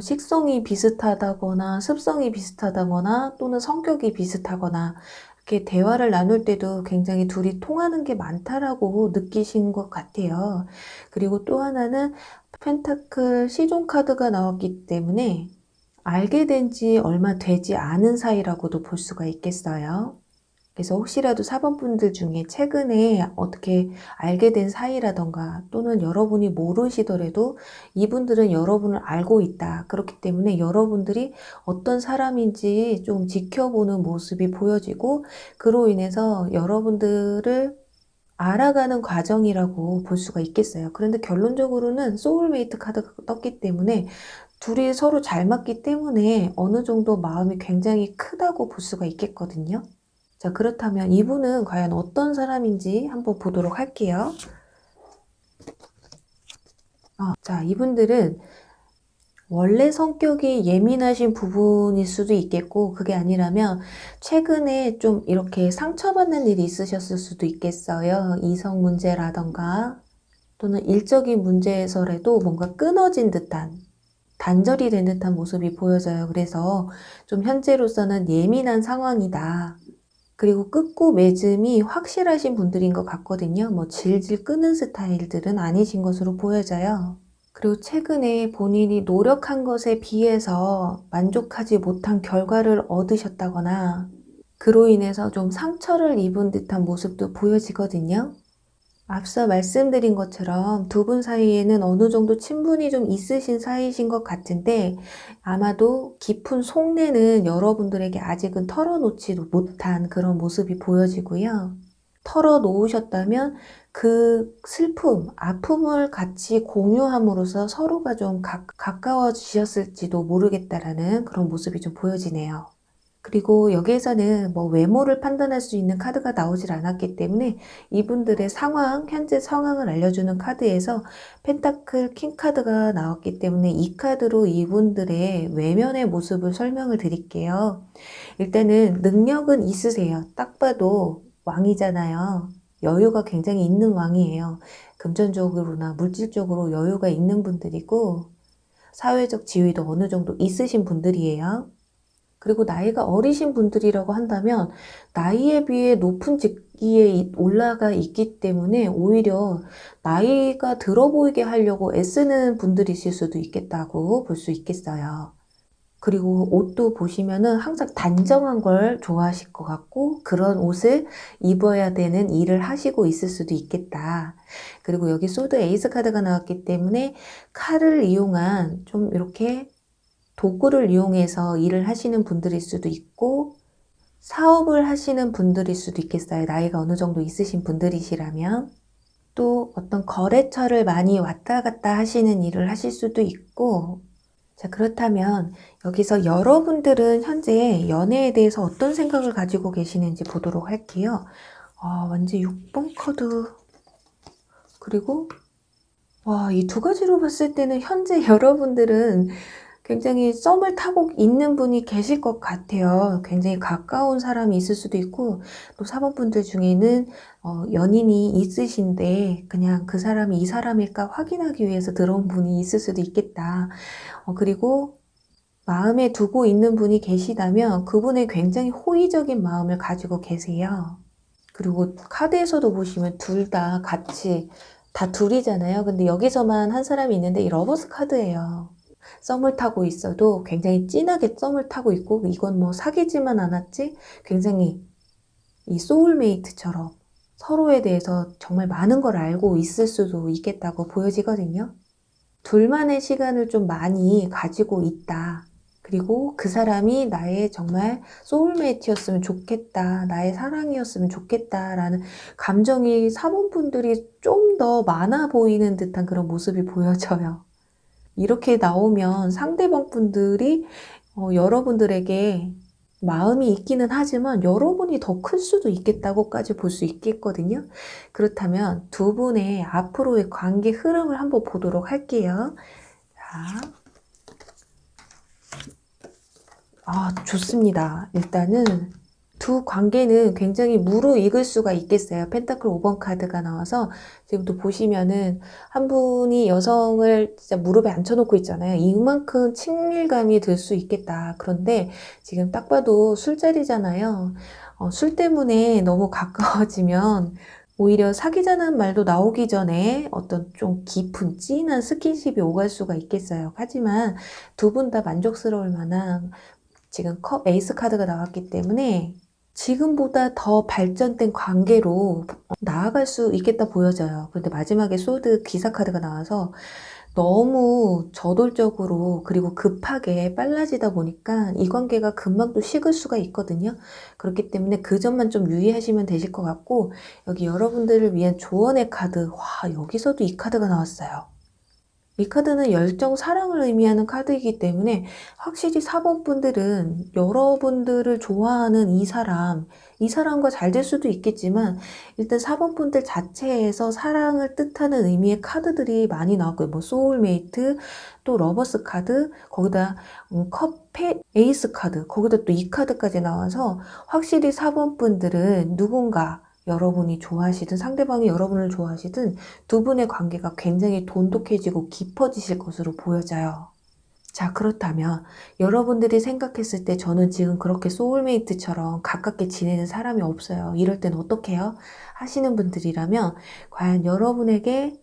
식성이 비슷하다거나 습성이 비슷하다거나 또는 성격이 비슷하거나 이렇게 대화를 나눌 때도 굉장히 둘이 통하는 게 많다라고 느끼신 것 같아요. 그리고 또 하나는 펜타클 시종 카드가 나왔기 때문에 알게 된 지 얼마 되지 않은 사이라고도 볼 수가 있겠어요. 그래서 혹시라도 4번 분들 중에 최근에 어떻게 알게 된 사이라던가 또는 여러분이 모르시더라도 이분들은 여러분을 알고 있다. 그렇기 때문에 여러분들이 어떤 사람인지 좀 지켜보는 모습이 보여지고 그로 인해서 여러분들을 알아가는 과정이라고 볼 수가 있겠어요. 그런데 결론적으로는 소울메이트 카드가 떴기 때문에 둘이 서로 잘 맞기 때문에 어느 정도 마음이 굉장히 크다고 볼 수가 있겠거든요. 자, 그렇다면 이분은 과연 어떤 사람인지 한번 보도록 할게요. 자, 이분들은 원래 성격이 예민하신 부분일 수도 있겠고, 그게 아니라면 최근에 좀 이렇게 상처받는 일이 있으셨을 수도 있겠어요. 이성 문제라던가 또는 일적인 문제에서라도 뭔가 끊어진 듯한, 단절이 된 듯한 모습이 보여져요. 그래서 좀 현재로서는 예민한 상황이다. 그리고 끊고 맺음이 확실하신 분들인 것 같거든요. 뭐 질질 끄는 스타일들은 아니신 것으로 보여져요. 그리고 최근에 본인이 노력한 것에 비해서 만족하지 못한 결과를 얻으셨다거나 그로 인해서 좀 상처를 입은 듯한 모습도 보여지거든요. 앞서 말씀드린 것처럼 두 분 사이에는 어느 정도 친분이 좀 있으신 사이신 것 같은데 아마도 깊은 속내는 여러분들에게 아직은 털어놓지도 못한 그런 모습이 보여지고요. 털어놓으셨다면 그 슬픔, 아픔을 같이 공유함으로써 서로가 좀 가까워지셨을지도 모르겠다라는 그런 모습이 좀 보여지네요. 그리고 여기에서는 뭐 외모를 판단할 수 있는 카드가 나오질 않았기 때문에 이분들의 상황, 현재 상황을 알려주는 카드에서 펜타클 킹 카드가 나왔기 때문에 이 카드로 이분들의 외면의 모습을 설명을 드릴게요. 일단은 능력은 있으세요. 딱 봐도 왕이잖아요. 여유가 굉장히 있는 왕이에요. 금전적으로나 물질적으로 여유가 있는 분들이고 사회적 지위도 어느 정도 있으신 분들이에요. 그리고 나이가 어리신 분들이라고 한다면 나이에 비해 높은 직위에 올라가 있기 때문에 오히려 나이가 들어 보이게 하려고 애쓰는 분들이실 수도 있겠다고 볼 수 있겠어요. 그리고 옷도 보시면은 항상 단정한 걸 좋아하실 것 같고 그런 옷을 입어야 되는 일을 하시고 있을 수도 있겠다. 그리고 여기 소드 에이스 카드가 나왔기 때문에 칼을 이용한 좀 이렇게 도구를 이용해서 일을 하시는 분들일 수도 있고 사업을 하시는 분들일 수도 있겠어요. 나이가 어느 정도 있으신 분들이시라면. 또 어떤 거래처를 많이 왔다 갔다 하시는 일을 하실 수도 있고 자, 그렇다면 여기서 여러분들은 현재 연애에 대해서 어떤 생각을 가지고 계시는지 보도록 할게요. 완전 6번 카드 그리고 이 두 가지로 봤을 때는 현재 여러분들은 굉장히 썸을 타고 있는 분이 계실 것 같아요. 굉장히 가까운 사람이 있을 수도 있고 또 4번 분들 중에는 연인이 있으신데 그냥 그 사람이 이 사람일까 확인하기 위해서 들어온 분이 있을 수도 있겠다. 그리고 마음에 두고 있는 분이 계시다면 그분의 굉장히 호의적인 마음을 가지고 계세요. 그리고 카드에서도 보시면 둘 다 같이 다 둘이잖아요. 근데 여기서만 한 사람이 있는데 이 러버스 카드예요. 썸을 타고 있어도 굉장히 진하게 썸을 타고 있고 이건 뭐 사귀지만 않았지 굉장히 이 소울메이트처럼 서로에 대해서 정말 많은 걸 알고 있을 수도 있겠다고 보여지거든요. 둘만의 시간을 좀 많이 가지고 있다. 그리고 그 사람이 나의 정말 소울메이트였으면 좋겠다. 나의 사랑이었으면 좋겠다라는 감정이 사모분들이 좀 더 많아 보이는 듯한 그런 모습이 보여져요. 이렇게 나오면 상대방 분들이 여러분들에게 마음이 있기는 하지만 여러분이 더 클 수도 있겠다고까지 볼 수 있겠거든요. 그렇다면 두 분의 앞으로의 관계 흐름을 한번 보도록 할게요. 자, 좋습니다. 일단은 두 관계는 굉장히 무르익을 수가 있겠어요. 펜타클 5번 카드가 나와서 지금도 보시면은 한 분이 여성을 진짜 무릎에 앉혀놓고 있잖아요. 이만큼 친밀감이 들 수 있겠다. 그런데 지금 딱 봐도 술자리잖아요. 술 때문에 너무 가까워지면 오히려 사귀자는 말도 나오기 전에 어떤 좀 깊은 진한 스킨십이 오갈 수가 있겠어요. 하지만 두 분 다 만족스러울 만한 지금 컵 에이스 카드가 나왔기 때문에 지금보다 더 발전된 관계로 나아갈 수 있겠다 보여져요. 그런데 마지막에 소드 기사 카드가 나와서 너무 저돌적으로 그리고 급하게 빨라지다 보니까 이 관계가 금방 또 식을 수가 있거든요. 그렇기 때문에 그 점만 좀 유의하시면 되실 것 같고, 여기 여러분들을 위한 조언의 카드, 와, 여기서도 이 카드가 나왔어요. 이 카드는 열정, 사랑을 의미하는 카드이기 때문에 확실히 4번 분들은 여러분들을 좋아하는 이 사람과 잘 될 수도 있겠지만, 일단 4번 분들 자체에서 사랑을 뜻하는 의미의 카드들이 많이 나왔고요. 뭐 소울메이트, 또 러버스 카드, 거기다 에이스 카드, 거기다 또 이 카드까지 나와서 확실히 4번 분들은 누군가 여러분이 좋아하시든 상대방이 여러분을 좋아하시든 두 분의 관계가 굉장히 돈독해지고 깊어지실 것으로 보여져요. 자, 그렇다면 여러분들이 생각했을 때 저는 지금 그렇게 소울메이트처럼 가깝게 지내는 사람이 없어요. 이럴 땐 어떻게 해요? 하시는 분들이라면 과연 여러분에게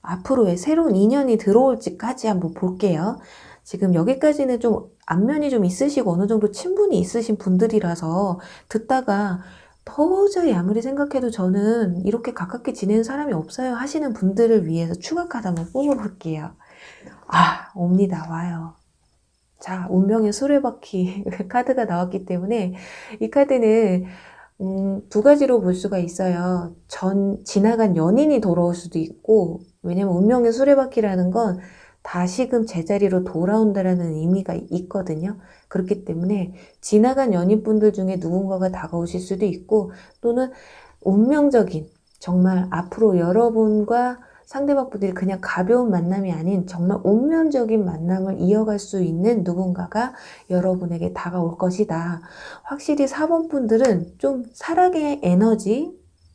앞으로의 새로운 인연이 들어올지까지 한번 볼게요. 지금 여기까지는 좀 안면이 좀 있으시고 어느 정도 친분이 있으신 분들이라서 듣다가 도저히 아무리 생각해도 저는 이렇게 가깝게 지내는 사람이 없어요 하시는 분들을 위해서 추가 카드 한번 뽑아볼게요. 아, 옵니다. 와요. 자, 운명의 수레바퀴 카드가 나왔기 때문에 이 카드는 두 가지로 볼 수가 있어요. 지나간 연인이 돌아올 수도 있고, 왜냐면 운명의 수레바퀴라는 건 다시금 제자리로 돌아온다라는 의미가 있거든요. 그렇기 때문에 지나간 연인분들 중에 누군가가 다가오실 수도 있고, 또는 운명적인, 정말 앞으로 여러분과 상대방 분들이 그냥 가벼운 만남이 아닌 정말 운명적인 만남을 이어갈 수 있는 누군가가 여러분에게 다가올 것이다. 확실히 4번 분들은 좀 사랑의 에너지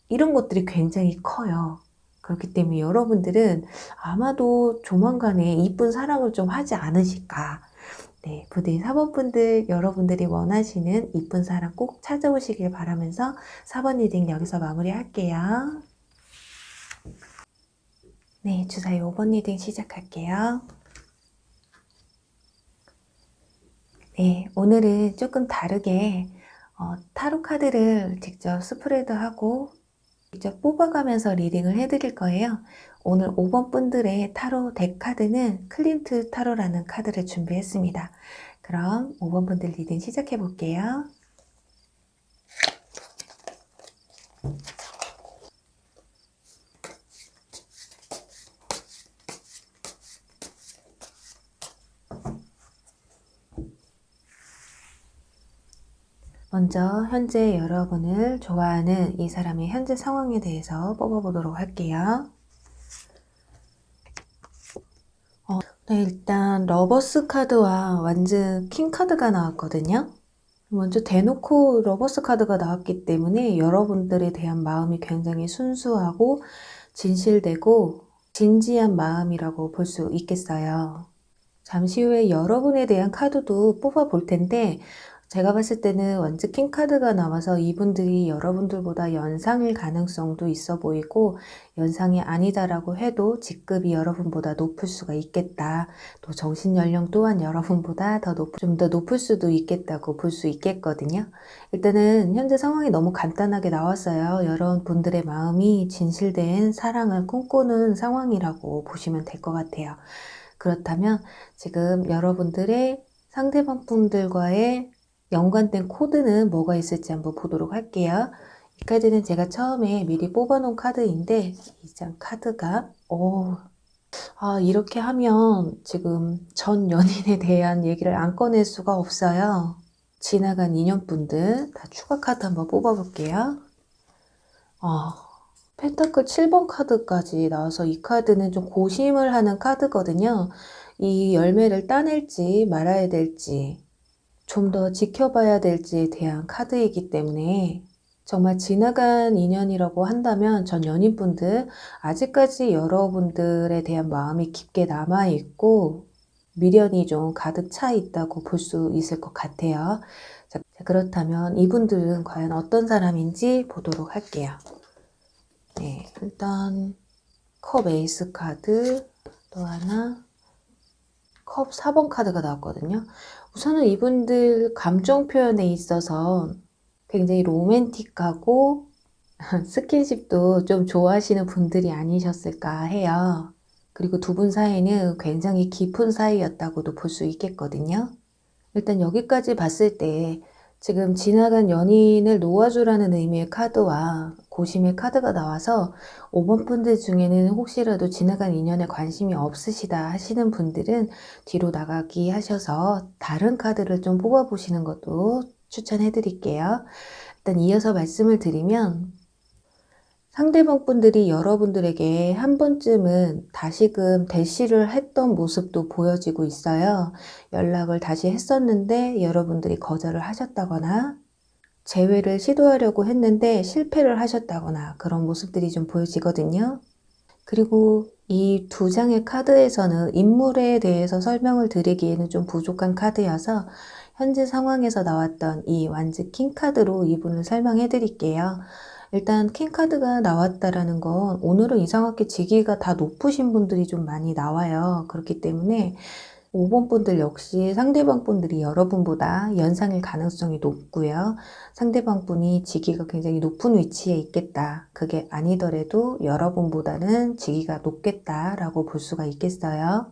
이런 것들이 굉장히 커요. 그렇기 때문에 여러분들은 아마도 조만간에 이쁜 사랑을 좀 하지 않으실까. 네, 부디 4번 분들, 여러분들이 원하시는 이쁜 사랑 꼭 찾아오시길 바라면서 4번 리딩 여기서 마무리할게요. 네, 주사위 5번 리딩 시작할게요. 네, 오늘은 조금 다르게 타로 카드를 직접 스프레드하고 직접 뽑아가면서 리딩을 해드릴 거예요. 오늘 5번 분들의 타로 덱 카드는 클림트 타로라는 카드를 준비했습니다. 그럼 5번 분들 리딩 시작해 볼게요. 먼저 현재 여러분을 좋아하는 이 사람의 현재 상황에 대해서 뽑아보도록 할게요. 네, 일단 러버스 카드와 완전 킹 카드가 나왔거든요. 먼저 대놓고 러버스 카드가 나왔기 때문에 여러분들에 대한 마음이 굉장히 순수하고 진실되고 진지한 마음이라고 볼 수 있겠어요. 잠시 후에 여러분에 대한 카드도 뽑아 볼 텐데 제가 봤을 때는 완전 킹 카드가 나와서 이분들이 여러분들보다 연상일 가능성도 있어 보이고, 연상이 아니다라고 해도 직급이 여러분보다 높을 수가 있겠다. 또 정신 연령 또한 여러분보다 좀 더 높을 수도 있겠다고 볼 수 있겠거든요. 일단은 현재 상황이 너무 간단하게 나왔어요. 여러분들의 마음이 진실된 사랑을 꿈꾸는 상황이라고 보시면 될 것 같아요. 그렇다면 지금 여러분들의 상대방 분들과의 연관된 코드는 뭐가 있을지 한번 보도록 할게요. 이 카드는 제가 처음에 미리 뽑아놓은 카드인데 이 장 카드가 이렇게 하면 지금 전 연인에 대한 얘기를 안 꺼낼 수가 없어요. 지나간 인연분들 다 추가 카드 한번 뽑아볼게요. 펜타클 7번 카드까지 나와서 이 카드는 좀 고심을 하는 카드거든요. 이 열매를 따낼지 말아야 될지 좀 더 지켜봐야 될지에 대한 카드이기 때문에 정말 지나간 인연이라고 한다면 전 연인분들 아직까지 여러분들에 대한 마음이 깊게 남아있고 미련이 좀 가득 차 있다고 볼 수 있을 것 같아요. 자, 그렇다면 이분들은 과연 어떤 사람인지 보도록 할게요. 네, 일단 컵 에이스 카드, 또 하나 컵 4번 카드가 나왔거든요. 우선은 이분들 감정 표현에 있어서 굉장히 로맨틱하고 스킨십도 좀 좋아하시는 분들이 아니셨을까 해요. 그리고 두 분 사이는 굉장히 깊은 사이였다고도 볼 수 있겠거든요. 일단 여기까지 봤을 때 지금 지나간 연인을 놓아주라는 의미의 카드와 고심의 카드가 나와서 5번 분들 중에는 혹시라도 지나간 인연에 관심이 없으시다 하시는 분들은 뒤로 나가기 하셔서 다른 카드를 좀 뽑아보시는 것도 추천해 드릴게요. 일단 이어서 말씀을 드리면 상대방 분들이 여러분들에게 한 번쯤은 다시금 대시를 했던 모습도 보여지고 있어요. 연락을 다시 했었는데 여러분들이 거절을 하셨다거나 재회를 시도하려고 했는데 실패를 하셨다거나 그런 모습들이 좀 보여지거든요. 그리고 이 두 장의 카드에서는 인물에 대해서 설명을 드리기에는 좀 부족한 카드여서 현재 상황에서 나왔던 이 완즈 킹 카드로 이분을 설명해 드릴게요. 일단 킹 카드가 나왔다라는 건 오늘은 이상하게 직위가 다 높으신 분들이 좀 많이 나와요. 그렇기 때문에 5번 분들 역시 상대방 분들이 여러분보다 연상일 가능성이 높고요. 상대방 분이 직위가 굉장히 높은 위치에 있겠다. 그게 아니더라도 여러분보다는 직위가 높겠다라고 볼 수가 있겠어요.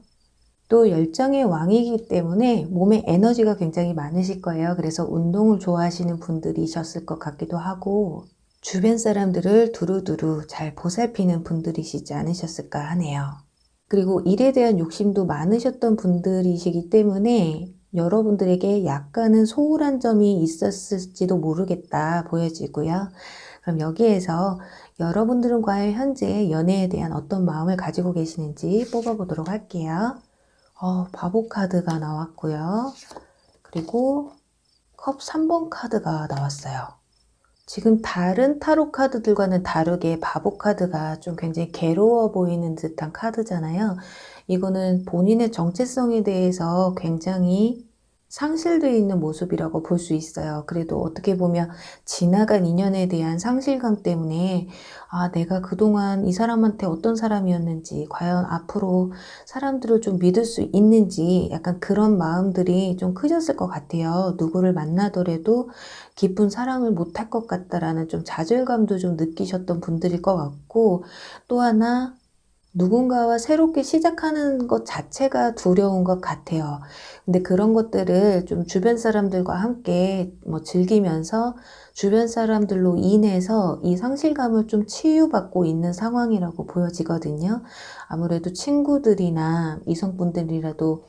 또 열정의 왕이기 때문에 몸에 에너지가 굉장히 많으실 거예요. 그래서 운동을 좋아하시는 분들이셨을 것 같기도 하고 주변 사람들을 두루두루 잘 보살피는 분들이시지 않으셨을까 하네요. 그리고 일에 대한 욕심도 많으셨던 분들이시기 때문에 여러분들에게 약간은 소홀한 점이 있었을지도 모르겠다 보여지고요. 그럼 여기에서 여러분들은 과연 현재 연애에 대한 어떤 마음을 가지고 계시는지 뽑아보도록 할게요. 바보 카드가 나왔고요. 그리고 컵 3번 카드가 나왔어요. 지금 다른 타로 카드들과는 다르게 바보 카드가 좀 굉장히 괴로워 보이는 듯한 카드잖아요. 이거는 본인의 정체성에 대해서 굉장히 상실되어 있는 모습이라고 볼 수 있어요. 그래도 어떻게 보면 지나간 인연에 대한 상실감 때문에 내가 그동안 이 사람한테 어떤 사람이었는지, 과연 앞으로 사람들을 좀 믿을 수 있는지 약간 그런 마음들이 좀 크셨을 것 같아요. 누구를 만나더라도 깊은 사랑을 못할 것 같다라는 좀 좌절감도 좀 느끼셨던 분들일 것 같고, 또 하나 누군가와 새롭게 시작하는 것 자체가 두려운 것 같아요. 근데 그런 것들을 좀 주변 사람들과 함께 즐기면서 주변 사람들로 인해서 이 상실감을 좀 치유받고 있는 상황이라고 보여지거든요. 아무래도 친구들이나 이성분들이라도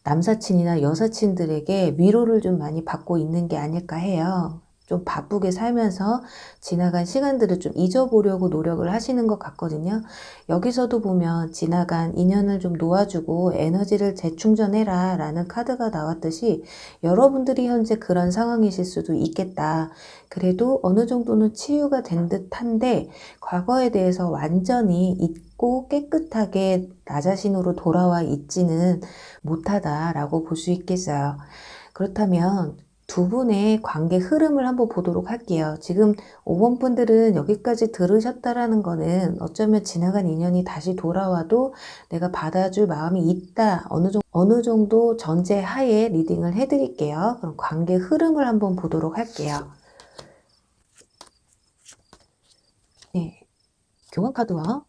남사친이나 여사친들에게 위로를 좀 많이 받고 있는 게 아닐까 해요. 좀 바쁘게 살면서 지나간 시간들을 좀 잊어보려고 노력을 하시는 것 같거든요. 여기서도 보면 지나간 인연을 좀 놓아주고 에너지를 재충전해라 라는 카드가 나왔듯이 여러분들이 현재 그런 상황이실 수도 있겠다. 그래도 어느 정도는 치유가 된 듯한데 과거에 대해서 완전히 잊고 깨끗하게 나 자신으로 돌아와 있지는 못하다라고 볼 수 있겠어요. 그렇다면 두 분의 관계 흐름을 한번 보도록 할게요. 지금 5번 분들은 여기까지 들으셨다라는 거는 어쩌면 지나간 인연이 다시 돌아와도 내가 받아줄 마음이 있다. 어느 정도 전제 하에 리딩을 해드릴게요. 그럼 관계 흐름을 한번 보도록 할게요. 네, 교환 카드와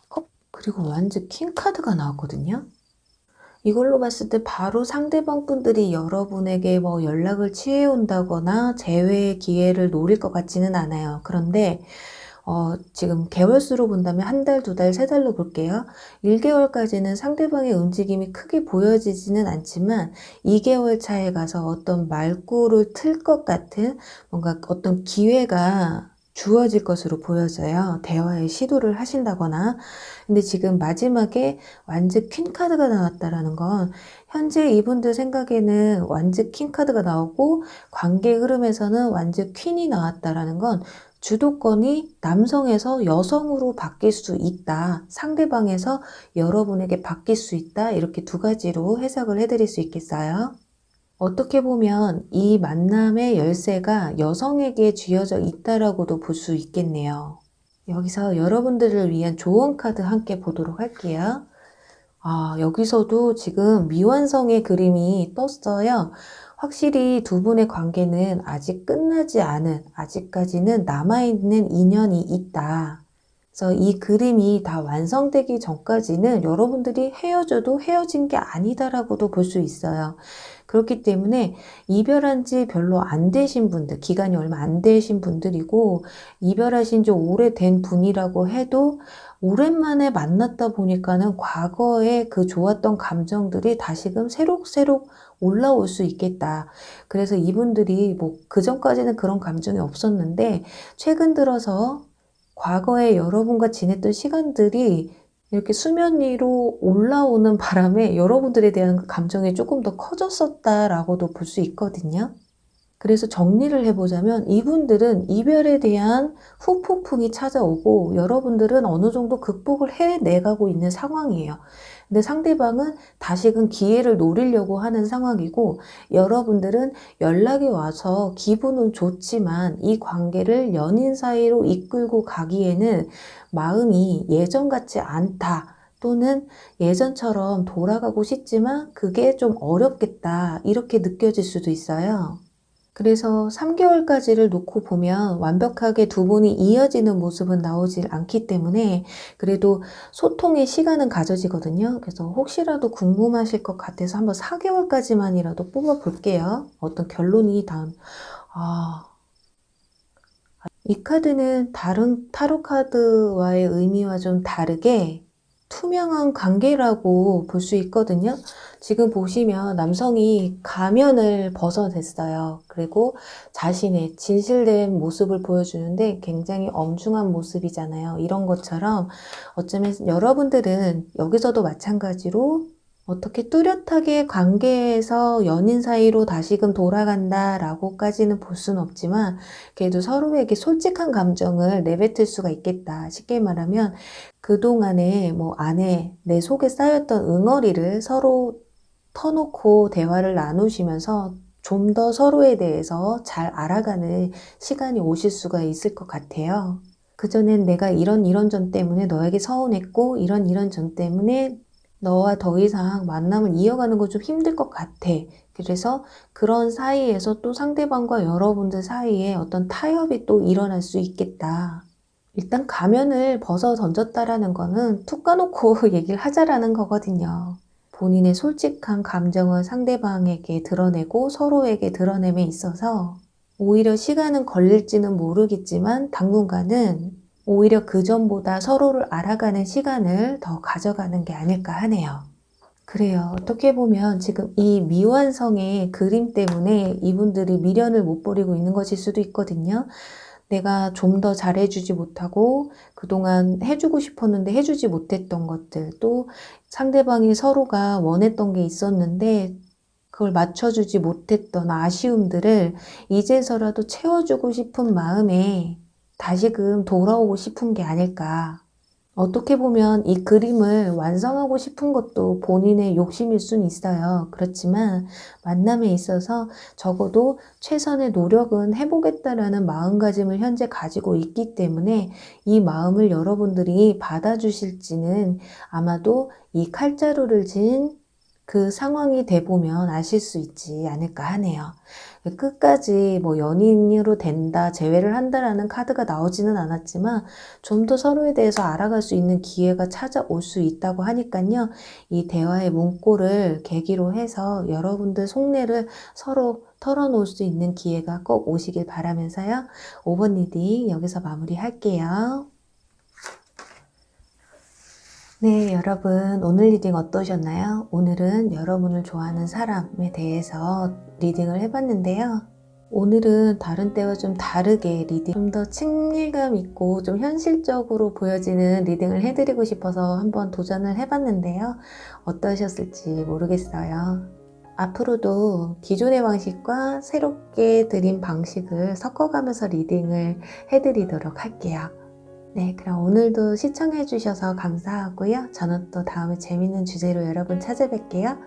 컵 그리고 완즈 킹 카드가 나왔거든요. 이걸로 봤을 때 바로 상대방 분들이 여러분에게 연락을 취해온다거나 재회의 기회를 노릴 것 같지는 않아요. 그런데 지금 개월수로 본다면 한 달, 두 달, 세 달로 볼게요. 1개월까지는 상대방의 움직임이 크게 보여지지는 않지만 2개월 차에 가서 어떤 말꼬를 틀 것 같은 뭔가 어떤 기회가 주어질 것으로 보여져요. 대화의 시도를 하신다거나. 근데 지금 마지막에 완즈 퀸 카드가 나왔다라는 건 현재 이분들 생각에는 완즈 킹 카드가 나오고 관계 흐름에서는 완즈 퀸이 나왔다라는 건 주도권이 남성에서 여성으로 바뀔 수 있다. 상대방에서 여러분에게 바뀔 수 있다. 이렇게 두 가지로 해석을 해드릴 수 있겠어요? 어떻게 보면 이 만남의 열쇠가 여성에게 쥐어져 있다라고도 볼 수 있겠네요. 여기서 여러분들을 위한 조언 카드 함께 보도록 할게요. 여기서도 지금 미완성의 그림이 떴어요. 확실히 두 분의 관계는 아직 끝나지 않은, 아직까지는 남아있는 인연이 있다. 그래서 이 그림이 다 완성되기 전까지는 여러분들이 헤어져도 헤어진 게 아니다라고도 볼 수 있어요. 그렇기 때문에 이별한 지 별로 안 되신 분들, 기간이 얼마 안 되신 분들이고 이별하신 지 오래된 분이라고 해도 오랜만에 만났다 보니까는 과거에 그 좋았던 감정들이 다시금 새록새록 올라올 수 있겠다. 그래서 이분들이 뭐 그전까지는 그런 감정이 없었는데 최근 들어서 과거에 여러분과 지냈던 시간들이 이렇게 수면 위로 올라오는 바람에 여러분들에 대한 그 감정이 조금 더 커졌었다라고도 볼 수 있거든요. 그래서 정리를 해보자면 이분들은 이별에 대한 후폭풍이 찾아오고 여러분들은 어느 정도 극복을 해내가고 있는 상황이에요. 근데 상대방은 다시금 기회를 노리려고 하는 상황이고 여러분들은 연락이 와서 기분은 좋지만 이 관계를 연인 사이로 이끌고 가기에는 마음이 예전 같지 않다. 또는 예전처럼 돌아가고 싶지만 그게 좀 어렵겠다. 이렇게 느껴질 수도 있어요. 그래서 3개월까지를 놓고 보면 완벽하게 두 분이 이어지는 모습은 나오질 않기 때문에 그래도 소통의 시간은 가져지거든요. 그래서 혹시라도 궁금하실 것 같아서 한번 4개월까지만이라도 뽑아 볼게요. 어떤 결론이 이 카드는 다른 타로 카드와의 의미와 좀 다르게 투명한 관계라고 볼 수 있거든요. 지금 보시면 남성이 가면을 벗어냈어요. 그리고 자신의 진실된 모습을 보여주는데 굉장히 엄중한 모습이잖아요. 이런 것처럼 어쩌면 여러분들은 여기서도 마찬가지로 어떻게 뚜렷하게 관계에서 연인 사이로 다시금 돌아간다 라고까지는 볼 수는 없지만 그래도 서로에게 솔직한 감정을 내뱉을 수가 있겠다. 쉽게 말하면 그동안에 뭐 안에 내 속에 쌓였던 응어리를 서로 터놓고 대화를 나누시면서 좀 더 서로에 대해서 잘 알아가는 시간이 오실 수가 있을 것 같아요. 그전엔 내가 이런 점 때문에 너에게 서운했고 이런 점 때문에 너와 더 이상 만남을 이어가는 거 좀 힘들 것 같아. 그래서 그런 사이에서 또 상대방과 여러분들 사이에 어떤 타협이 또 일어날 수 있겠다. 일단 가면을 벗어 던졌다라는 거는 툭 까놓고 얘기를 하자라는 거거든요. 본인의 솔직한 감정을 상대방에게 드러내고 서로에게 드러냄에 있어서 오히려 시간은 걸릴지는 모르겠지만 당분간은 오히려 그전보다 서로를 알아가는 시간을 더 가져가는 게 아닐까 하네요. 그래요. 어떻게 보면 지금 이 미완성의 그림 때문에 이분들이 미련을 못 버리고 있는 것일 수도 있거든요. 내가 좀 더 잘해주지 못하고 그동안 해주고 싶었는데 해주지 못했던 것들, 또 상대방이 서로가 원했던 게 있었는데 그걸 맞춰주지 못했던 아쉬움들을 이제서라도 채워주고 싶은 마음에 다시금 돌아오고 싶은 게 아닐까. 어떻게 보면 이 그림을 완성하고 싶은 것도 본인의 욕심일 수는 있어요. 그렇지만 만남에 있어서 적어도 최선의 노력은 해보겠다라는 마음가짐을 현재 가지고 있기 때문에 이 마음을 여러분들이 받아주실지는 아마도 이 칼자루를 진 그 상황이 돼보면 아실 수 있지 않을까 하네요. 끝까지 뭐 연인으로 된다, 재회를 한다라는 카드가 나오지는 않았지만 좀 더 서로에 대해서 알아갈 수 있는 기회가 찾아올 수 있다고 하니까요. 이 대화의 문구를 계기로 해서 여러분들 속내를 서로 털어놓을 수 있는 기회가 꼭 오시길 바라면서요. 5번 리딩 여기서 마무리할게요. 네, 여러분 오늘 리딩 어떠셨나요? 오늘은 여러분을 좋아하는 사람에 대해서 리딩을 해봤는데요. 오늘은 다른 때와 좀 다르게 리딩, 좀 더 친밀감 있고 좀 현실적으로 보여지는 리딩을 해드리고 싶어서 한번 도전을 해봤는데요. 어떠셨을지 모르겠어요. 앞으로도 기존의 방식과 새롭게 드린 방식을 섞어가면서 리딩을 해드리도록 할게요. 네, 그럼 오늘도 시청해주셔서 감사하고요. 저는 또 다음에 재밌는 주제로 여러분 찾아뵐게요.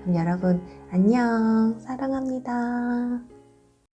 그럼 여러분 안녕, 사랑합니다.